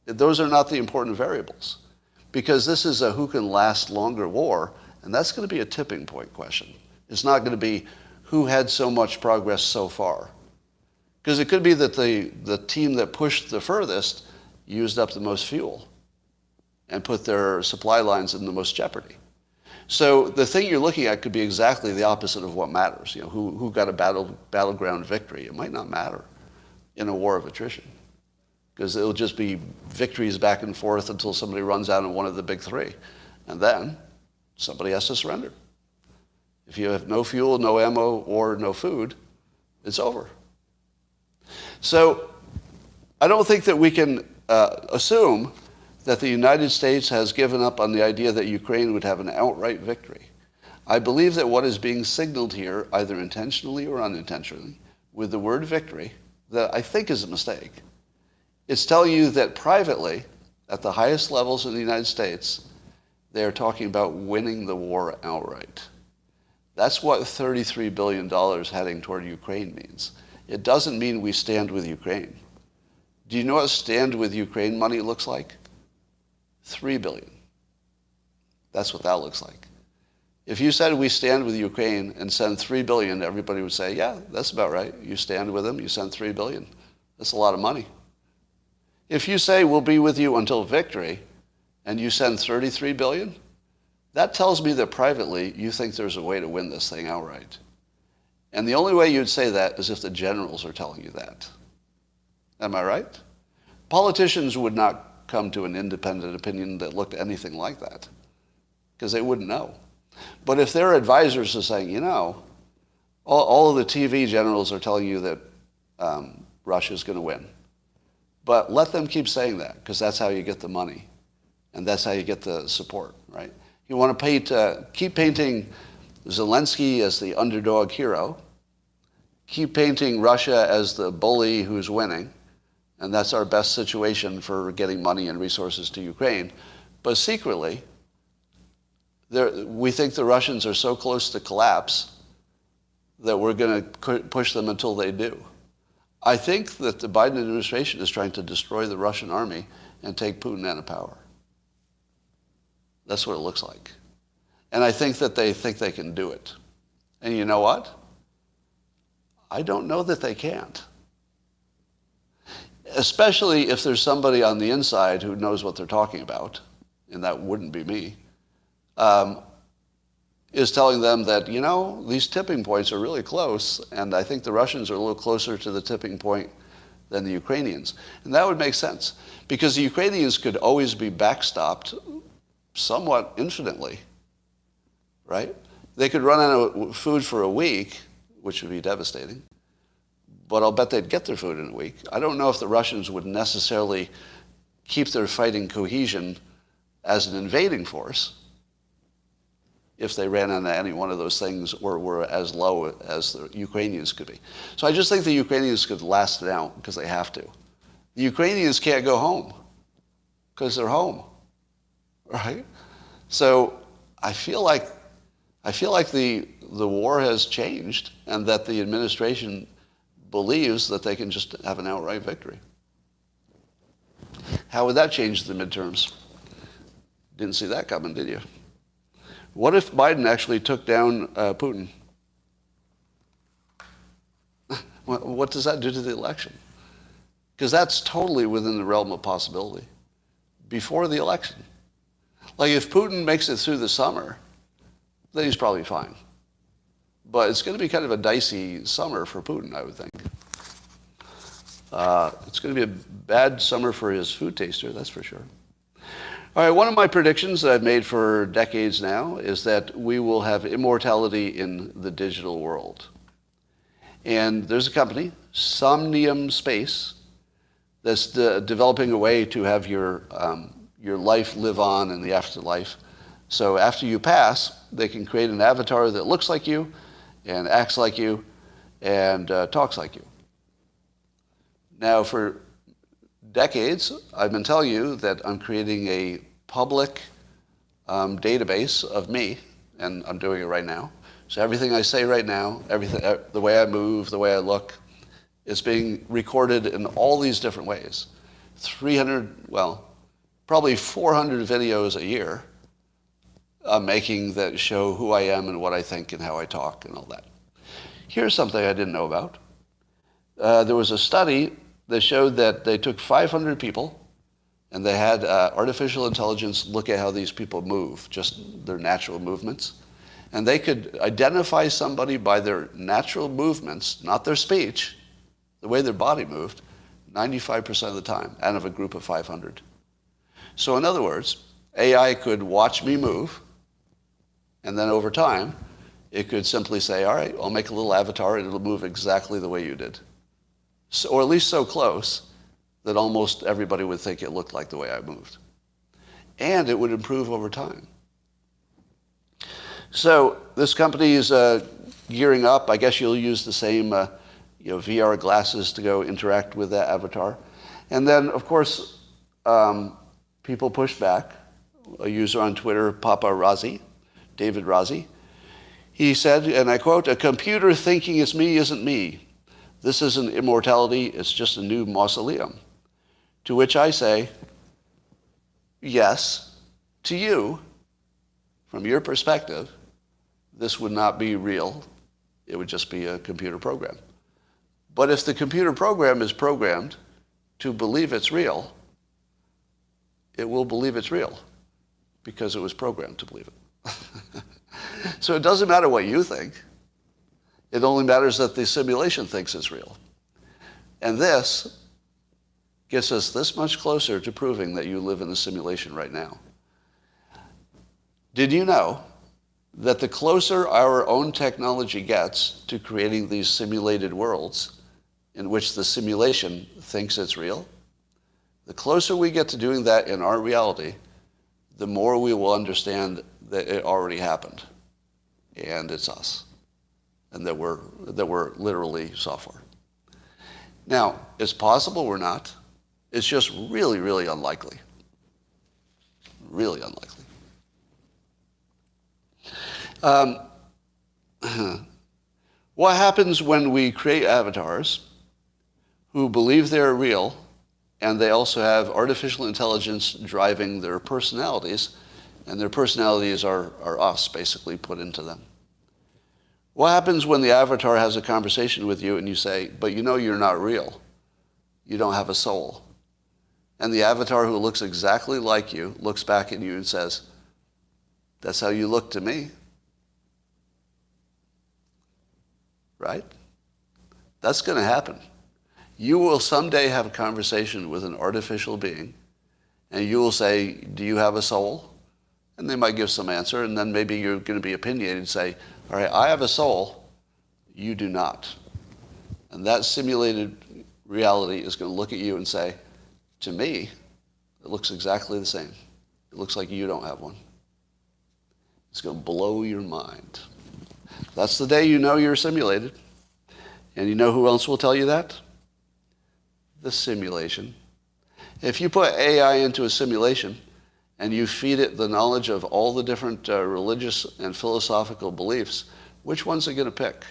Those are not the important variables, because this is a who can last longer war, and that's going to be a tipping point question. It's not going to be who had so much progress so far. Because it could be that the team that pushed the furthest used up the most fuel and put their supply lines in the most jeopardy. So the thing you're looking at could be exactly the opposite of what matters. Who got a battleground victory? It might not matter in a war of attrition, because it'll just be victories back and forth until somebody runs out in one of the big three. And then somebody has to surrender. If you have no fuel, no ammo, or no food, it's over. So I don't think that we can assume that the United States has given up on the idea that Ukraine would have an outright victory. I believe that what is being signaled here, either intentionally or unintentionally, with the word victory, that I think is a mistake. It's telling you that privately, at the highest levels in the United States, they are talking about winning the war outright. That's what $33 billion heading toward Ukraine means. It doesn't mean we stand with Ukraine. Do you know what stand with Ukraine money looks like? $3 billion. That's what that looks like. If you said we stand with Ukraine and send $3 billion, everybody would say, yeah, that's about right. You stand with them, you send $3 billion. That's a lot of money. If you say we'll be with you until victory and you send $33 billion, that tells me that privately you think there's a way to win this thing outright. And the only way you'd say that is if the generals are telling you that. Am I right? Politicians would not come to an independent opinion that looked anything like that, because they wouldn't know. But if their advisors are saying, all of the TV generals are telling you that Russia's going to win, but let them keep saying that, because that's how you get the money, and that's how you get the support, right? You want to keep painting Zelensky as the underdog hero, keep painting Russia as the bully who's winning, and that's our best situation for getting money and resources to Ukraine. But secretly, we think the Russians are so close to collapse that we're going to push them until they do. I think that the Biden administration is trying to destroy the Russian army and take Putin out of power. That's what it looks like. And I think that they think they can do it. And you know what? I don't know that they can't. Especially if there's somebody on the inside who knows what they're talking about, and that wouldn't be me, is telling them that, these tipping points are really close, and I think the Russians are a little closer to the tipping point than the Ukrainians. And that would make sense, because the Ukrainians could always be backstopped somewhat infinitely, right? They could run out of food for a week, which would be devastating, but I'll bet they'd get their food in a week. I don't know if the Russians would necessarily keep their fighting cohesion as an invading force, if they ran into any one of those things or were as low as the Ukrainians could be. So I just think the Ukrainians could last it out because they have to. The Ukrainians can't go home because they're home, right? So I feel like the war has changed and that the administration believes that they can just have an outright victory. How would that change the midterms? Didn't see that coming, did you? What if Biden actually took down Putin? What does that do to the election? Because that's totally within the realm of possibility. Before the election. Like if Putin makes it through the summer, then he's probably fine. But it's going to be kind of a dicey summer for Putin, I would think. It's going to be a bad summer for his food taster, that's for sure. All right, one of my predictions that I've made for decades now is that we will have immortality in the digital world. And there's a company, Somnium Space, that's developing a way to have your life live on in the afterlife. So after you pass, they can create an avatar that looks like you and acts like you and talks like you. Now, for decades, I've been telling you that I'm creating a public database of me, and I'm doing it right now. So everything I say right now, everything, the way I move, the way I look, is being recorded in all these different ways. 300, probably 400 videos a year I'm making that show who I am and what I think and how I talk and all that. Here's something I didn't know about. There was a study that showed that they took 500 people and they had artificial intelligence look at how these people move, just their natural movements. And they could identify somebody by their natural movements, not their speech, the way their body moved, 95% of the time out of a group of 500. So in other words, AI could watch me move, and then over time, it could simply say, all right, I'll make a little avatar and it'll move exactly the way you did. So, or at least so close that almost everybody would think it looked like the way I moved. And it would improve over time. So this company is gearing up. I guess you'll use the same VR glasses to go interact with that avatar. And then, of course, people pushed back. A user on Twitter, Papa Razi, David Razi, he said, and I quote, "A computer thinking it's me isn't me. This isn't immortality, it's just a new mausoleum." To which I say, yes, to you, from your perspective, this would not be real. It would just be a computer program. But if the computer program is programmed to believe it's real, it will believe it's real because it was programmed to believe it. So it doesn't matter what you think. It only matters that the simulation thinks it's real. And this gets us this much closer to proving that you live in a simulation right now. Did you know that the closer our own technology gets to creating these simulated worlds in which the simulation thinks it's real, the closer we get to doing that in our reality, the more we will understand that it already happened and it's us and that we're literally software. Now, it's possible we're not. It's just really, really unlikely. Really unlikely. What happens when we create avatars who believe they're real and they also have artificial intelligence driving their personalities, and their personalities are us basically put into them? What happens when the avatar has a conversation with you and you say, but you know you're not real. You don't have a soul. And the avatar who looks exactly like you looks back at you and says, that's how you look to me. Right? That's going to happen. You will someday have a conversation with an artificial being, and you will say, do you have a soul? And they might give some answer, and then maybe you're going to be opinionated and say, all right, I have a soul, you do not. And that simulated reality is going to look at you and say, to me, it looks exactly the same. It looks like you don't have one. It's going to blow your mind. That's the day you know you're simulated. And you know who else will tell you that? The simulation. If you put AI into a simulation and you feed it the knowledge of all the different religious and philosophical beliefs, which one's it going to pick?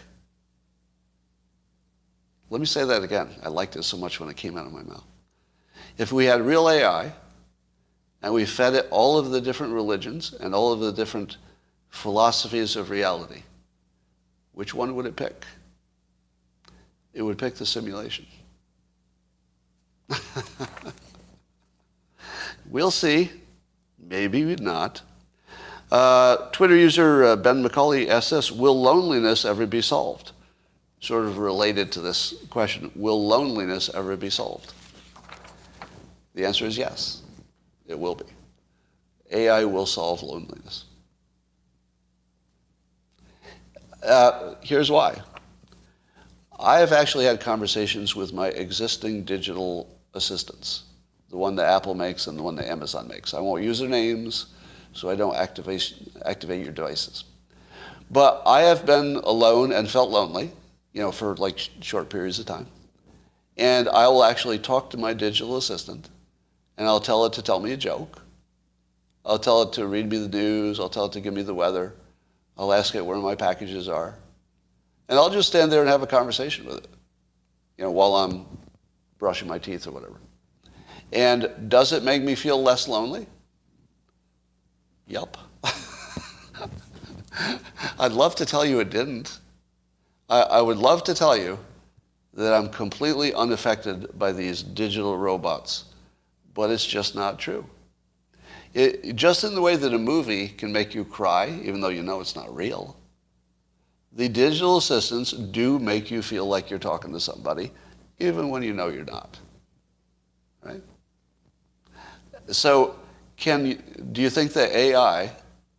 Let me say that again. I liked it so much when it came out of my mouth. If we had real AI and we fed it all of the different religions and all of the different philosophies of reality, which one would it pick? It would pick the simulation. We'll see. Maybe not. Twitter user Ben McCauley asks this, will loneliness ever be solved? Sort of related to this question, will loneliness ever be solved? The answer is yes, it will be. AI will solve loneliness. Here's why. I have actually had conversations with my existing digital assistants, the one that Apple makes and the one that Amazon makes. I won't use their names, so I don't activate your devices. But I have been alone and felt lonely, for like short periods of time. And I will actually talk to my digital assistant, and I'll tell it to tell me a joke. I'll tell it to read me the news. I'll tell it to give me the weather. I'll ask it where my packages are. And I'll just stand there and have a conversation with it, while I'm brushing my teeth or whatever. And does it make me feel less lonely? Yup. I'd love to tell you it didn't. I would love to tell you that I'm completely unaffected by these digital robots, but it's just not true. Just in the way that a movie can make you cry, even though you know it's not real, the digital assistants do make you feel like you're talking to somebody, even when you know you're not. Right? So do you think that AI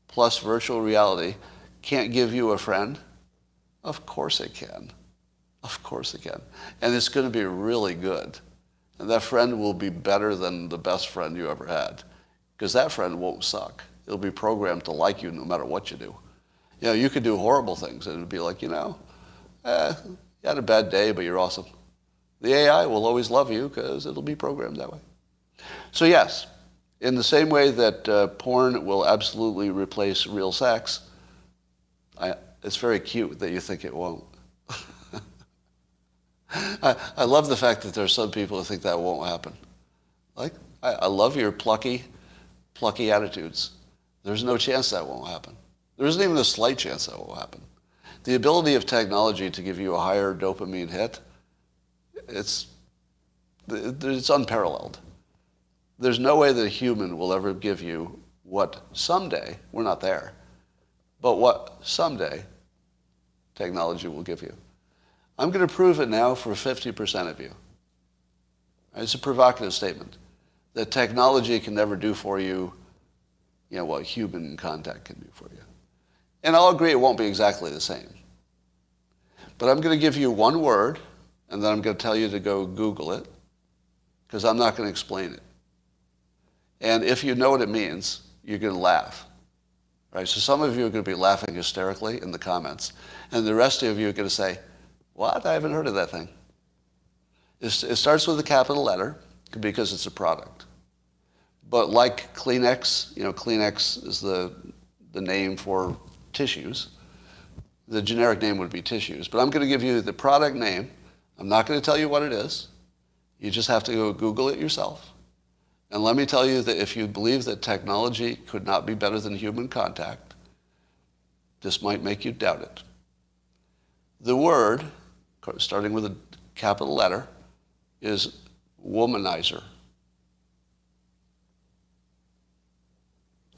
plus virtual reality can't give you a friend? Of course it can. Of course it can. And it's going to be really good. And that friend will be better than the best friend you ever had. Because that friend won't suck. It'll be programmed to like you no matter what you do. You could do horrible things and it'd be like, you had a bad day, but you're awesome. The AI will always love you because it'll be programmed that way. So yes, in the same way that porn will absolutely replace real sex, it's very cute that you think it won't. I love the fact that there's some people who think that won't happen. Like, I love your plucky attitudes. There's no chance that won't happen. There isn't even a slight chance that will happen. The ability of technology to give you a higher dopamine hit, it's unparalleled. There's no way that a human will ever give you what someday, we're not there, but what someday technology will give you. I'm going to prove it now for 50% of you. It's a provocative statement that technology can never do for you, what human contact can do for you. And I'll agree it won't be exactly the same. But I'm going to give you one word, and then I'm going to tell you to go Google it, because I'm not going to explain it. And if you know what it means, you're going to laugh. Right? So some of you are going to be laughing hysterically in the comments, and the rest of you are going to say, what? I haven't heard of that thing. It starts with a capital letter because it's a product. But like Kleenex, Kleenex is the name for tissues. The generic name would be tissues. But I'm going to give you the product name. I'm not going to tell you what it is. You just have to go Google it yourself. And let me tell you that if you believe that technology could not be better than human contact, this might make you doubt it. The word, starting with a capital letter, is womanizer.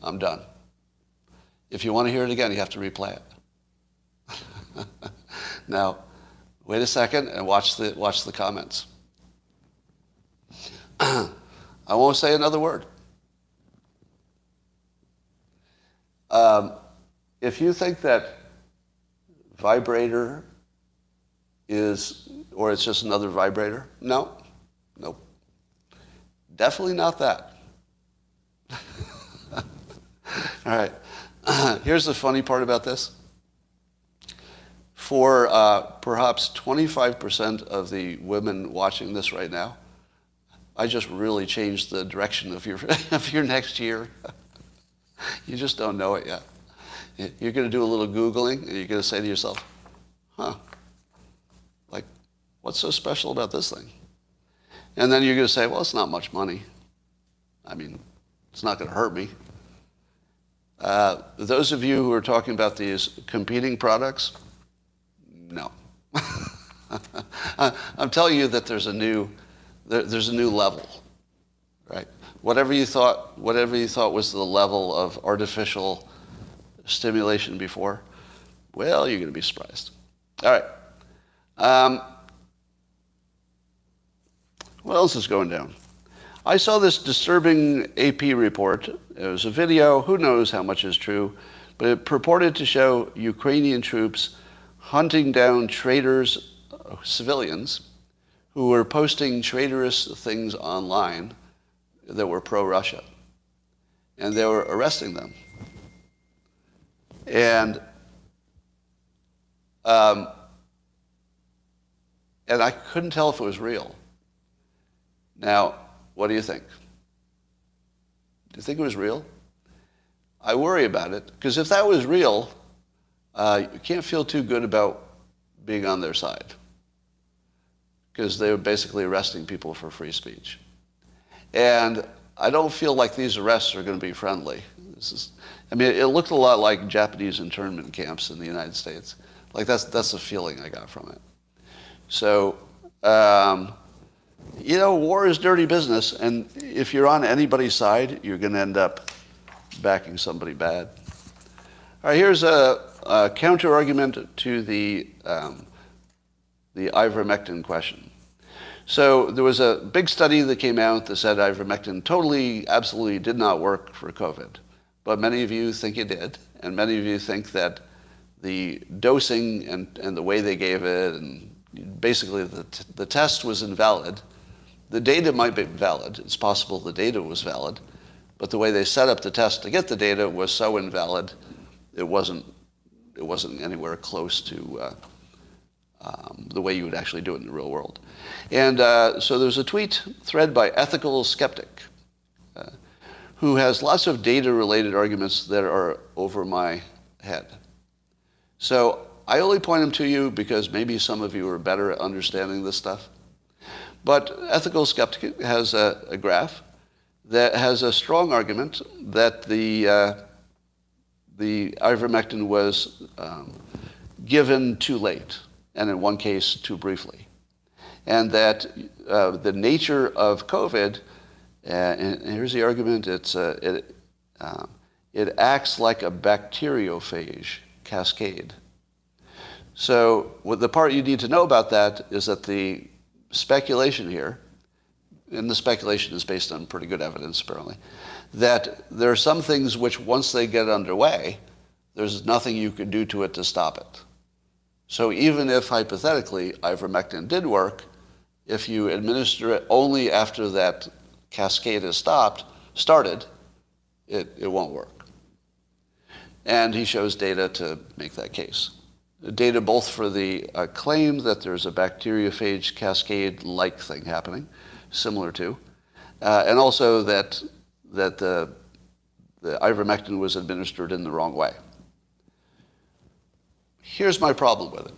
I'm done. If you want to hear it again, you have to replay it. Now, wait a second and watch the comments. I won't say another word. If you think that vibrator or it's just another vibrator, nope. Definitely not that. All right. Here's the funny part about this. For perhaps 25% of the women watching this right now, I just really changed the direction of your of your next year. You just don't know it yet. You're going to do a little Googling, and you're going to say to yourself, huh, like, what's so special about this thing? And then you're going to say, well, it's not much money. I mean, it's not going to hurt me. Those of you who are talking about these competing products, no. I'm telling you that there's a new level, right? Whatever you thought was the level of artificial stimulation before, well, you're going to be surprised. All right. What else is going down? I saw this disturbing AP report. It was a video. Who knows how much is true? But it purported to show Ukrainian troops hunting down traitors, civilians, who were posting traitorous things online that were pro-Russia. And they were arresting them. And I couldn't tell if it was real. Now, what do you think? Do you think it was real? I worry about it, because if that was real, you can't feel too good about being on their side, because they were basically arresting people for free speech. And I don't feel like these arrests are going to be friendly. It looked a lot like Japanese internment camps in the United States. Like that's the feeling I got from it. So, war is dirty business, and if you're on anybody's side, you're going to end up backing somebody bad. All right, here's a counter-argument to the ivermectin question. So there was a big study that came out that said ivermectin absolutely did not work for COVID. But many of you think it did, and many of you think that the dosing and the way they gave it, and basically the test was invalid. The data might be valid. It's possible the data was valid, but the way they set up the test to get the data was so invalid, it wasn't anywhere close to the way you would actually do it in the real world. And so there's a tweet thread by Ethical Skeptic, who has lots of data-related arguments that are over my head. So I only point them to you because maybe some of you are better at understanding this stuff. But Ethical Skeptic has a graph that has a strong argument that the ivermectin was given too late, and in one case, too briefly. And that the nature of COVID, and here's the argument, it acts like a bacteriophage cascade. So the part you need to know about that is that the speculation here, and the speculation is based on pretty good evidence apparently, that there are some things which once they get underway, there's nothing you can do to it to stop it. So even if hypothetically ivermectin did work, if you administer it only after that cascade has started, it won't work. And he shows data to make that case. Data both for the claim that there's a bacteriophage cascade-like thing happening, similar to, and also that the ivermectin was administered in the wrong way. Here's my problem with it.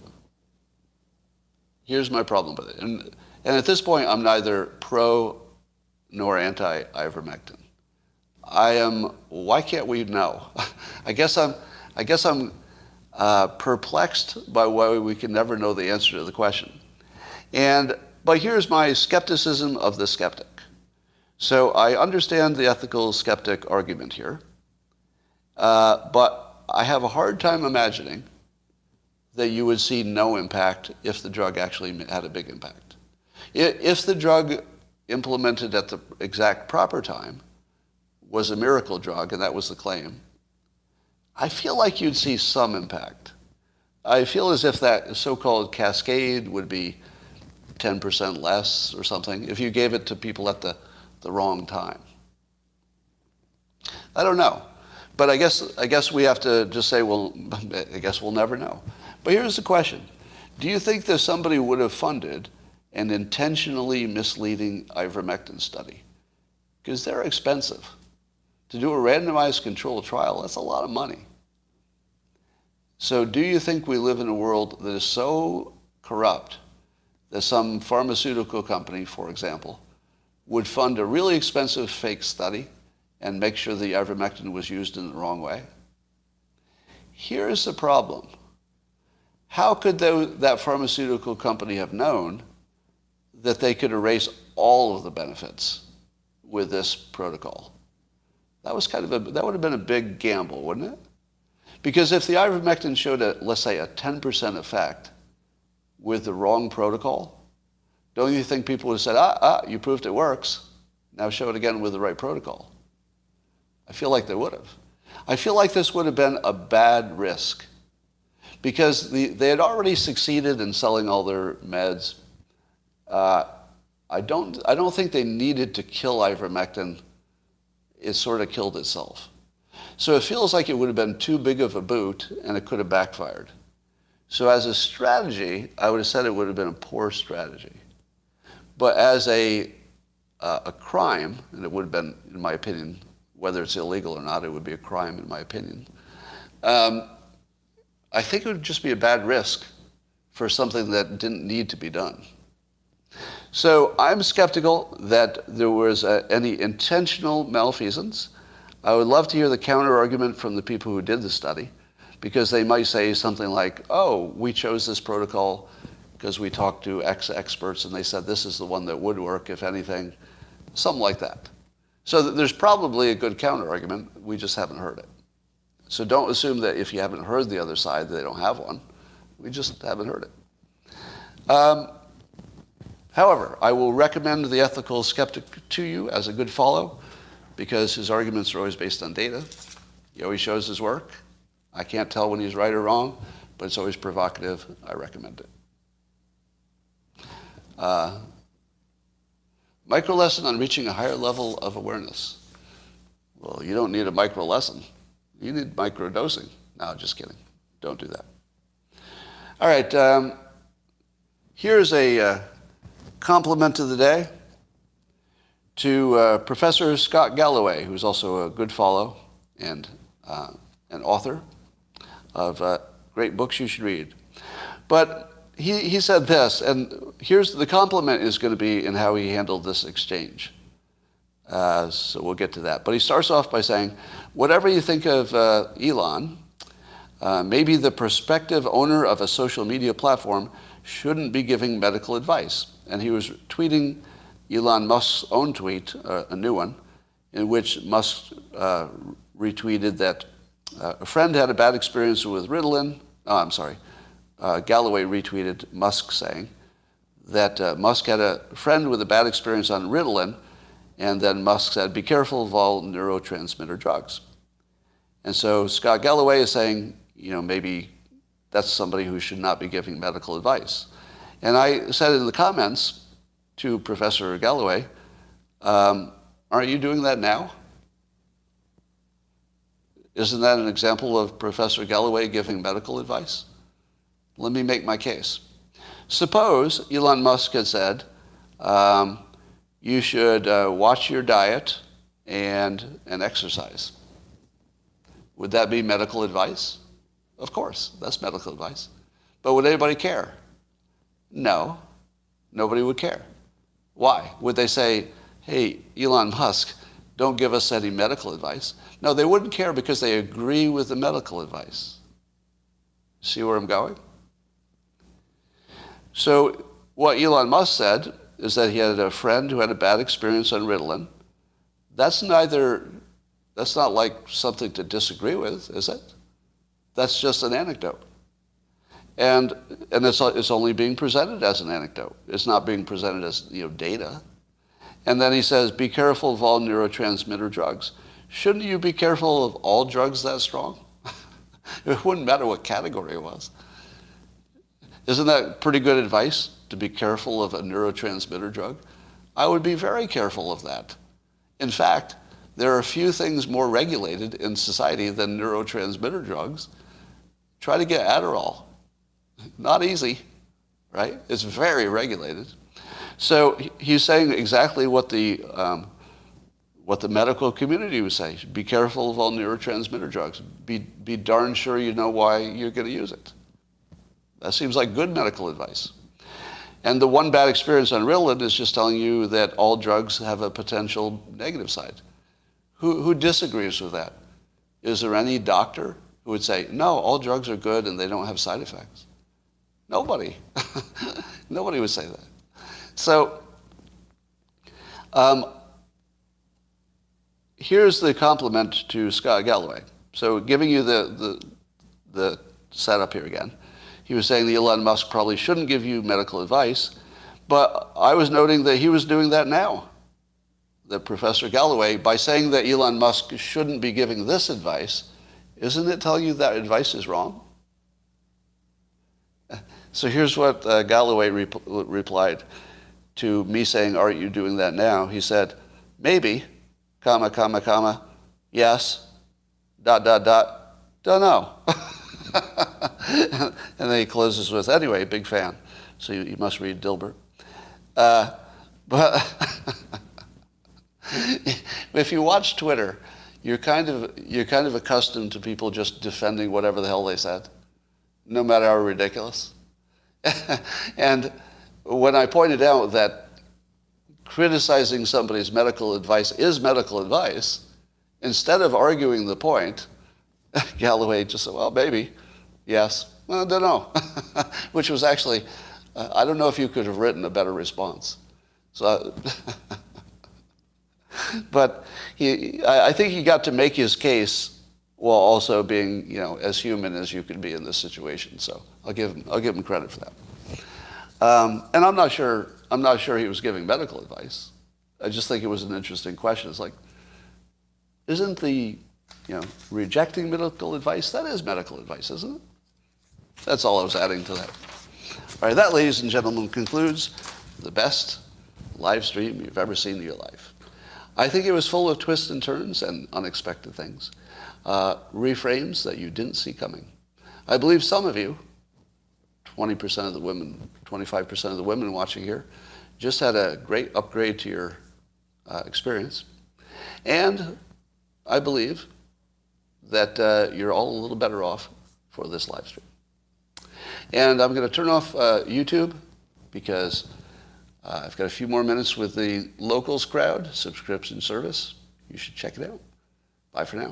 And at this point, I'm neither pro nor anti-ivermectin. Why can't we know? I guess I'm perplexed by why we can never know the answer to the question. But here's my skepticism of the skeptic. So I understand the ethical skeptic argument here, but I have a hard time imagining that you would see no impact if the drug actually had a big impact. If the drug implemented at the exact proper time was a miracle drug, and that was the claim, I feel like you'd see some impact. I feel as if that so-called cascade would be 10% less or something if you gave it to people at the wrong time. I don't know. But I guess we have to just say, well, I guess we'll never know. But here's the question. Do you think that somebody would have funded an intentionally misleading ivermectin study? Because they're expensive. To do a randomized controlled trial, that's a lot of money. So do you think we live in a world that is so corrupt that some pharmaceutical company, for example, would fund a really expensive fake study and make sure the ivermectin was used in the wrong way? Here's the problem. How could that pharmaceutical company have known that they could erase all of the benefits with this protocol? That would have been a big gamble, wouldn't it? Because if the ivermectin showed let's say a 10% effect with the wrong protocol, don't you think people would have said, you proved it works, now show it again with the right protocol? I feel like they would have. I feel like this would have been a bad risk because they had already succeeded in selling all their meds. I don't think they needed to kill ivermectin. It sort of killed itself. So it feels like it would have been too big of a boot and it could have backfired. So as a strategy, I would have said it would have been a poor strategy. But as a crime, and it would have been, in my opinion, whether it's illegal or not, it would be a crime in my opinion. I think it would just be a bad risk for something that didn't need to be done. So I'm skeptical that there was any intentional malfeasance. I would love to hear the counter-argument from the people who did the study, because they might say something like, oh, we chose this protocol because we talked to X experts and they said this is the one that would work, if anything, something like that. So there's probably a good counter-argument, we just haven't heard it. So don't assume that if you haven't heard the other side, they don't have one. We just haven't heard it. However, I will recommend The Ethical Skeptic to you as a good follow, because his arguments are always based on data. He always shows his work. I can't tell when he's right or wrong, but it's always provocative. I recommend it. Micro lesson on reaching a higher level of awareness. Well, you don't need a micro lesson. You need micro dosing. No, just kidding. Don't do that. All right. Here's a compliment of the day to Professor Scott Galloway, who's also a good follow and an author of great books you should read. But he said this, and here's the compliment is going to be in how he handled this exchange. So we'll get to that. But he starts off by saying, whatever you think of Elon, maybe the prospective owner of a social media platform shouldn't be giving medical advice. And he was tweeting Elon Musk's own tweet, a new one, in which Musk retweeted that a friend had a bad experience with Ritalin. Galloway retweeted Musk saying that Musk had a friend with a bad experience on Ritalin, and then Musk said, be careful of all neurotransmitter drugs. And so Scott Galloway is saying, maybe that's somebody who should not be giving medical advice. And I said in the comments to Professor Galloway, aren't you doing that now? Isn't that an example of Professor Galloway giving medical advice? Let me make my case. Suppose Elon Musk had said, you should watch your diet and exercise. Would that be medical advice? Of course, that's medical advice. But would anybody care? No, nobody would care. Why? Would they say, hey, Elon Musk, don't give us any medical advice? No, they wouldn't care because they agree with the medical advice. See where I'm going? So what Elon Musk said is that he had a friend who had a bad experience on Ritalin. That's not like something to disagree with, is it? That's just an anecdote. And it's only being presented as an anecdote. It's not being presented as data. And then he says, be careful of all neurotransmitter drugs. Shouldn't you be careful of all drugs that strong? It wouldn't matter what category it was. Isn't that pretty good advice, to be careful of a neurotransmitter drug? I would be very careful of that. In fact, There are few things more regulated in society than neurotransmitter drugs. Try to get Adderall. Not easy, right? It's very regulated. So he's saying exactly what the medical community would say. Be careful of all neurotransmitter drugs. Be darn sure you know why you're going to use it. That seems like good medical advice. And the one bad experience on Ritalin is just telling you that all drugs have a potential negative side. Who disagrees with that? Is there any doctor who would say, no, all drugs are good and they don't have side effects? Nobody. Nobody would say that. So here's the compliment to Scott Galloway. So giving you the setup here again. He was saying that Elon Musk probably shouldn't give you medical advice, but I was noting that he was doing that now. That Professor Galloway, by saying that Elon Musk shouldn't be giving this advice, isn't it telling you that advice is wrong? So here's what Galloway replied to me saying, aren't you doing that now? He said, maybe, yes, don't know. And then he closes with, anyway, big fan. So you must read Dilbert. But if you watch Twitter, you're kind of accustomed to people just defending whatever the hell they said, no matter how ridiculous. And when I pointed out that criticizing somebody's medical advice is medical advice, instead of arguing the point, Galloway just said, well, maybe, yes, well, I don't know. Which was actually, I don't know if you could have written a better response. So, but I think he got to make his case while also being, as human as you could be in this situation. So I'll give him credit for that. And I'm not sure he was giving medical advice. I just think it was an interesting question. It's like, isn't the, rejecting medical advice, that is medical advice, isn't it? That's all I was adding to that. All right, that, ladies and gentlemen, concludes the best live stream you've ever seen in your life. I think it was full of twists and turns and unexpected things, reframes that you didn't see coming. I believe some of you, 20% of the women, 25% of the women watching here, just had a great upgrade to your experience. And I believe that you're all a little better off for this live stream. And I'm going to turn off YouTube because I've got a few more minutes with the Locals Crowd subscription service. You should check it out. Bye for now.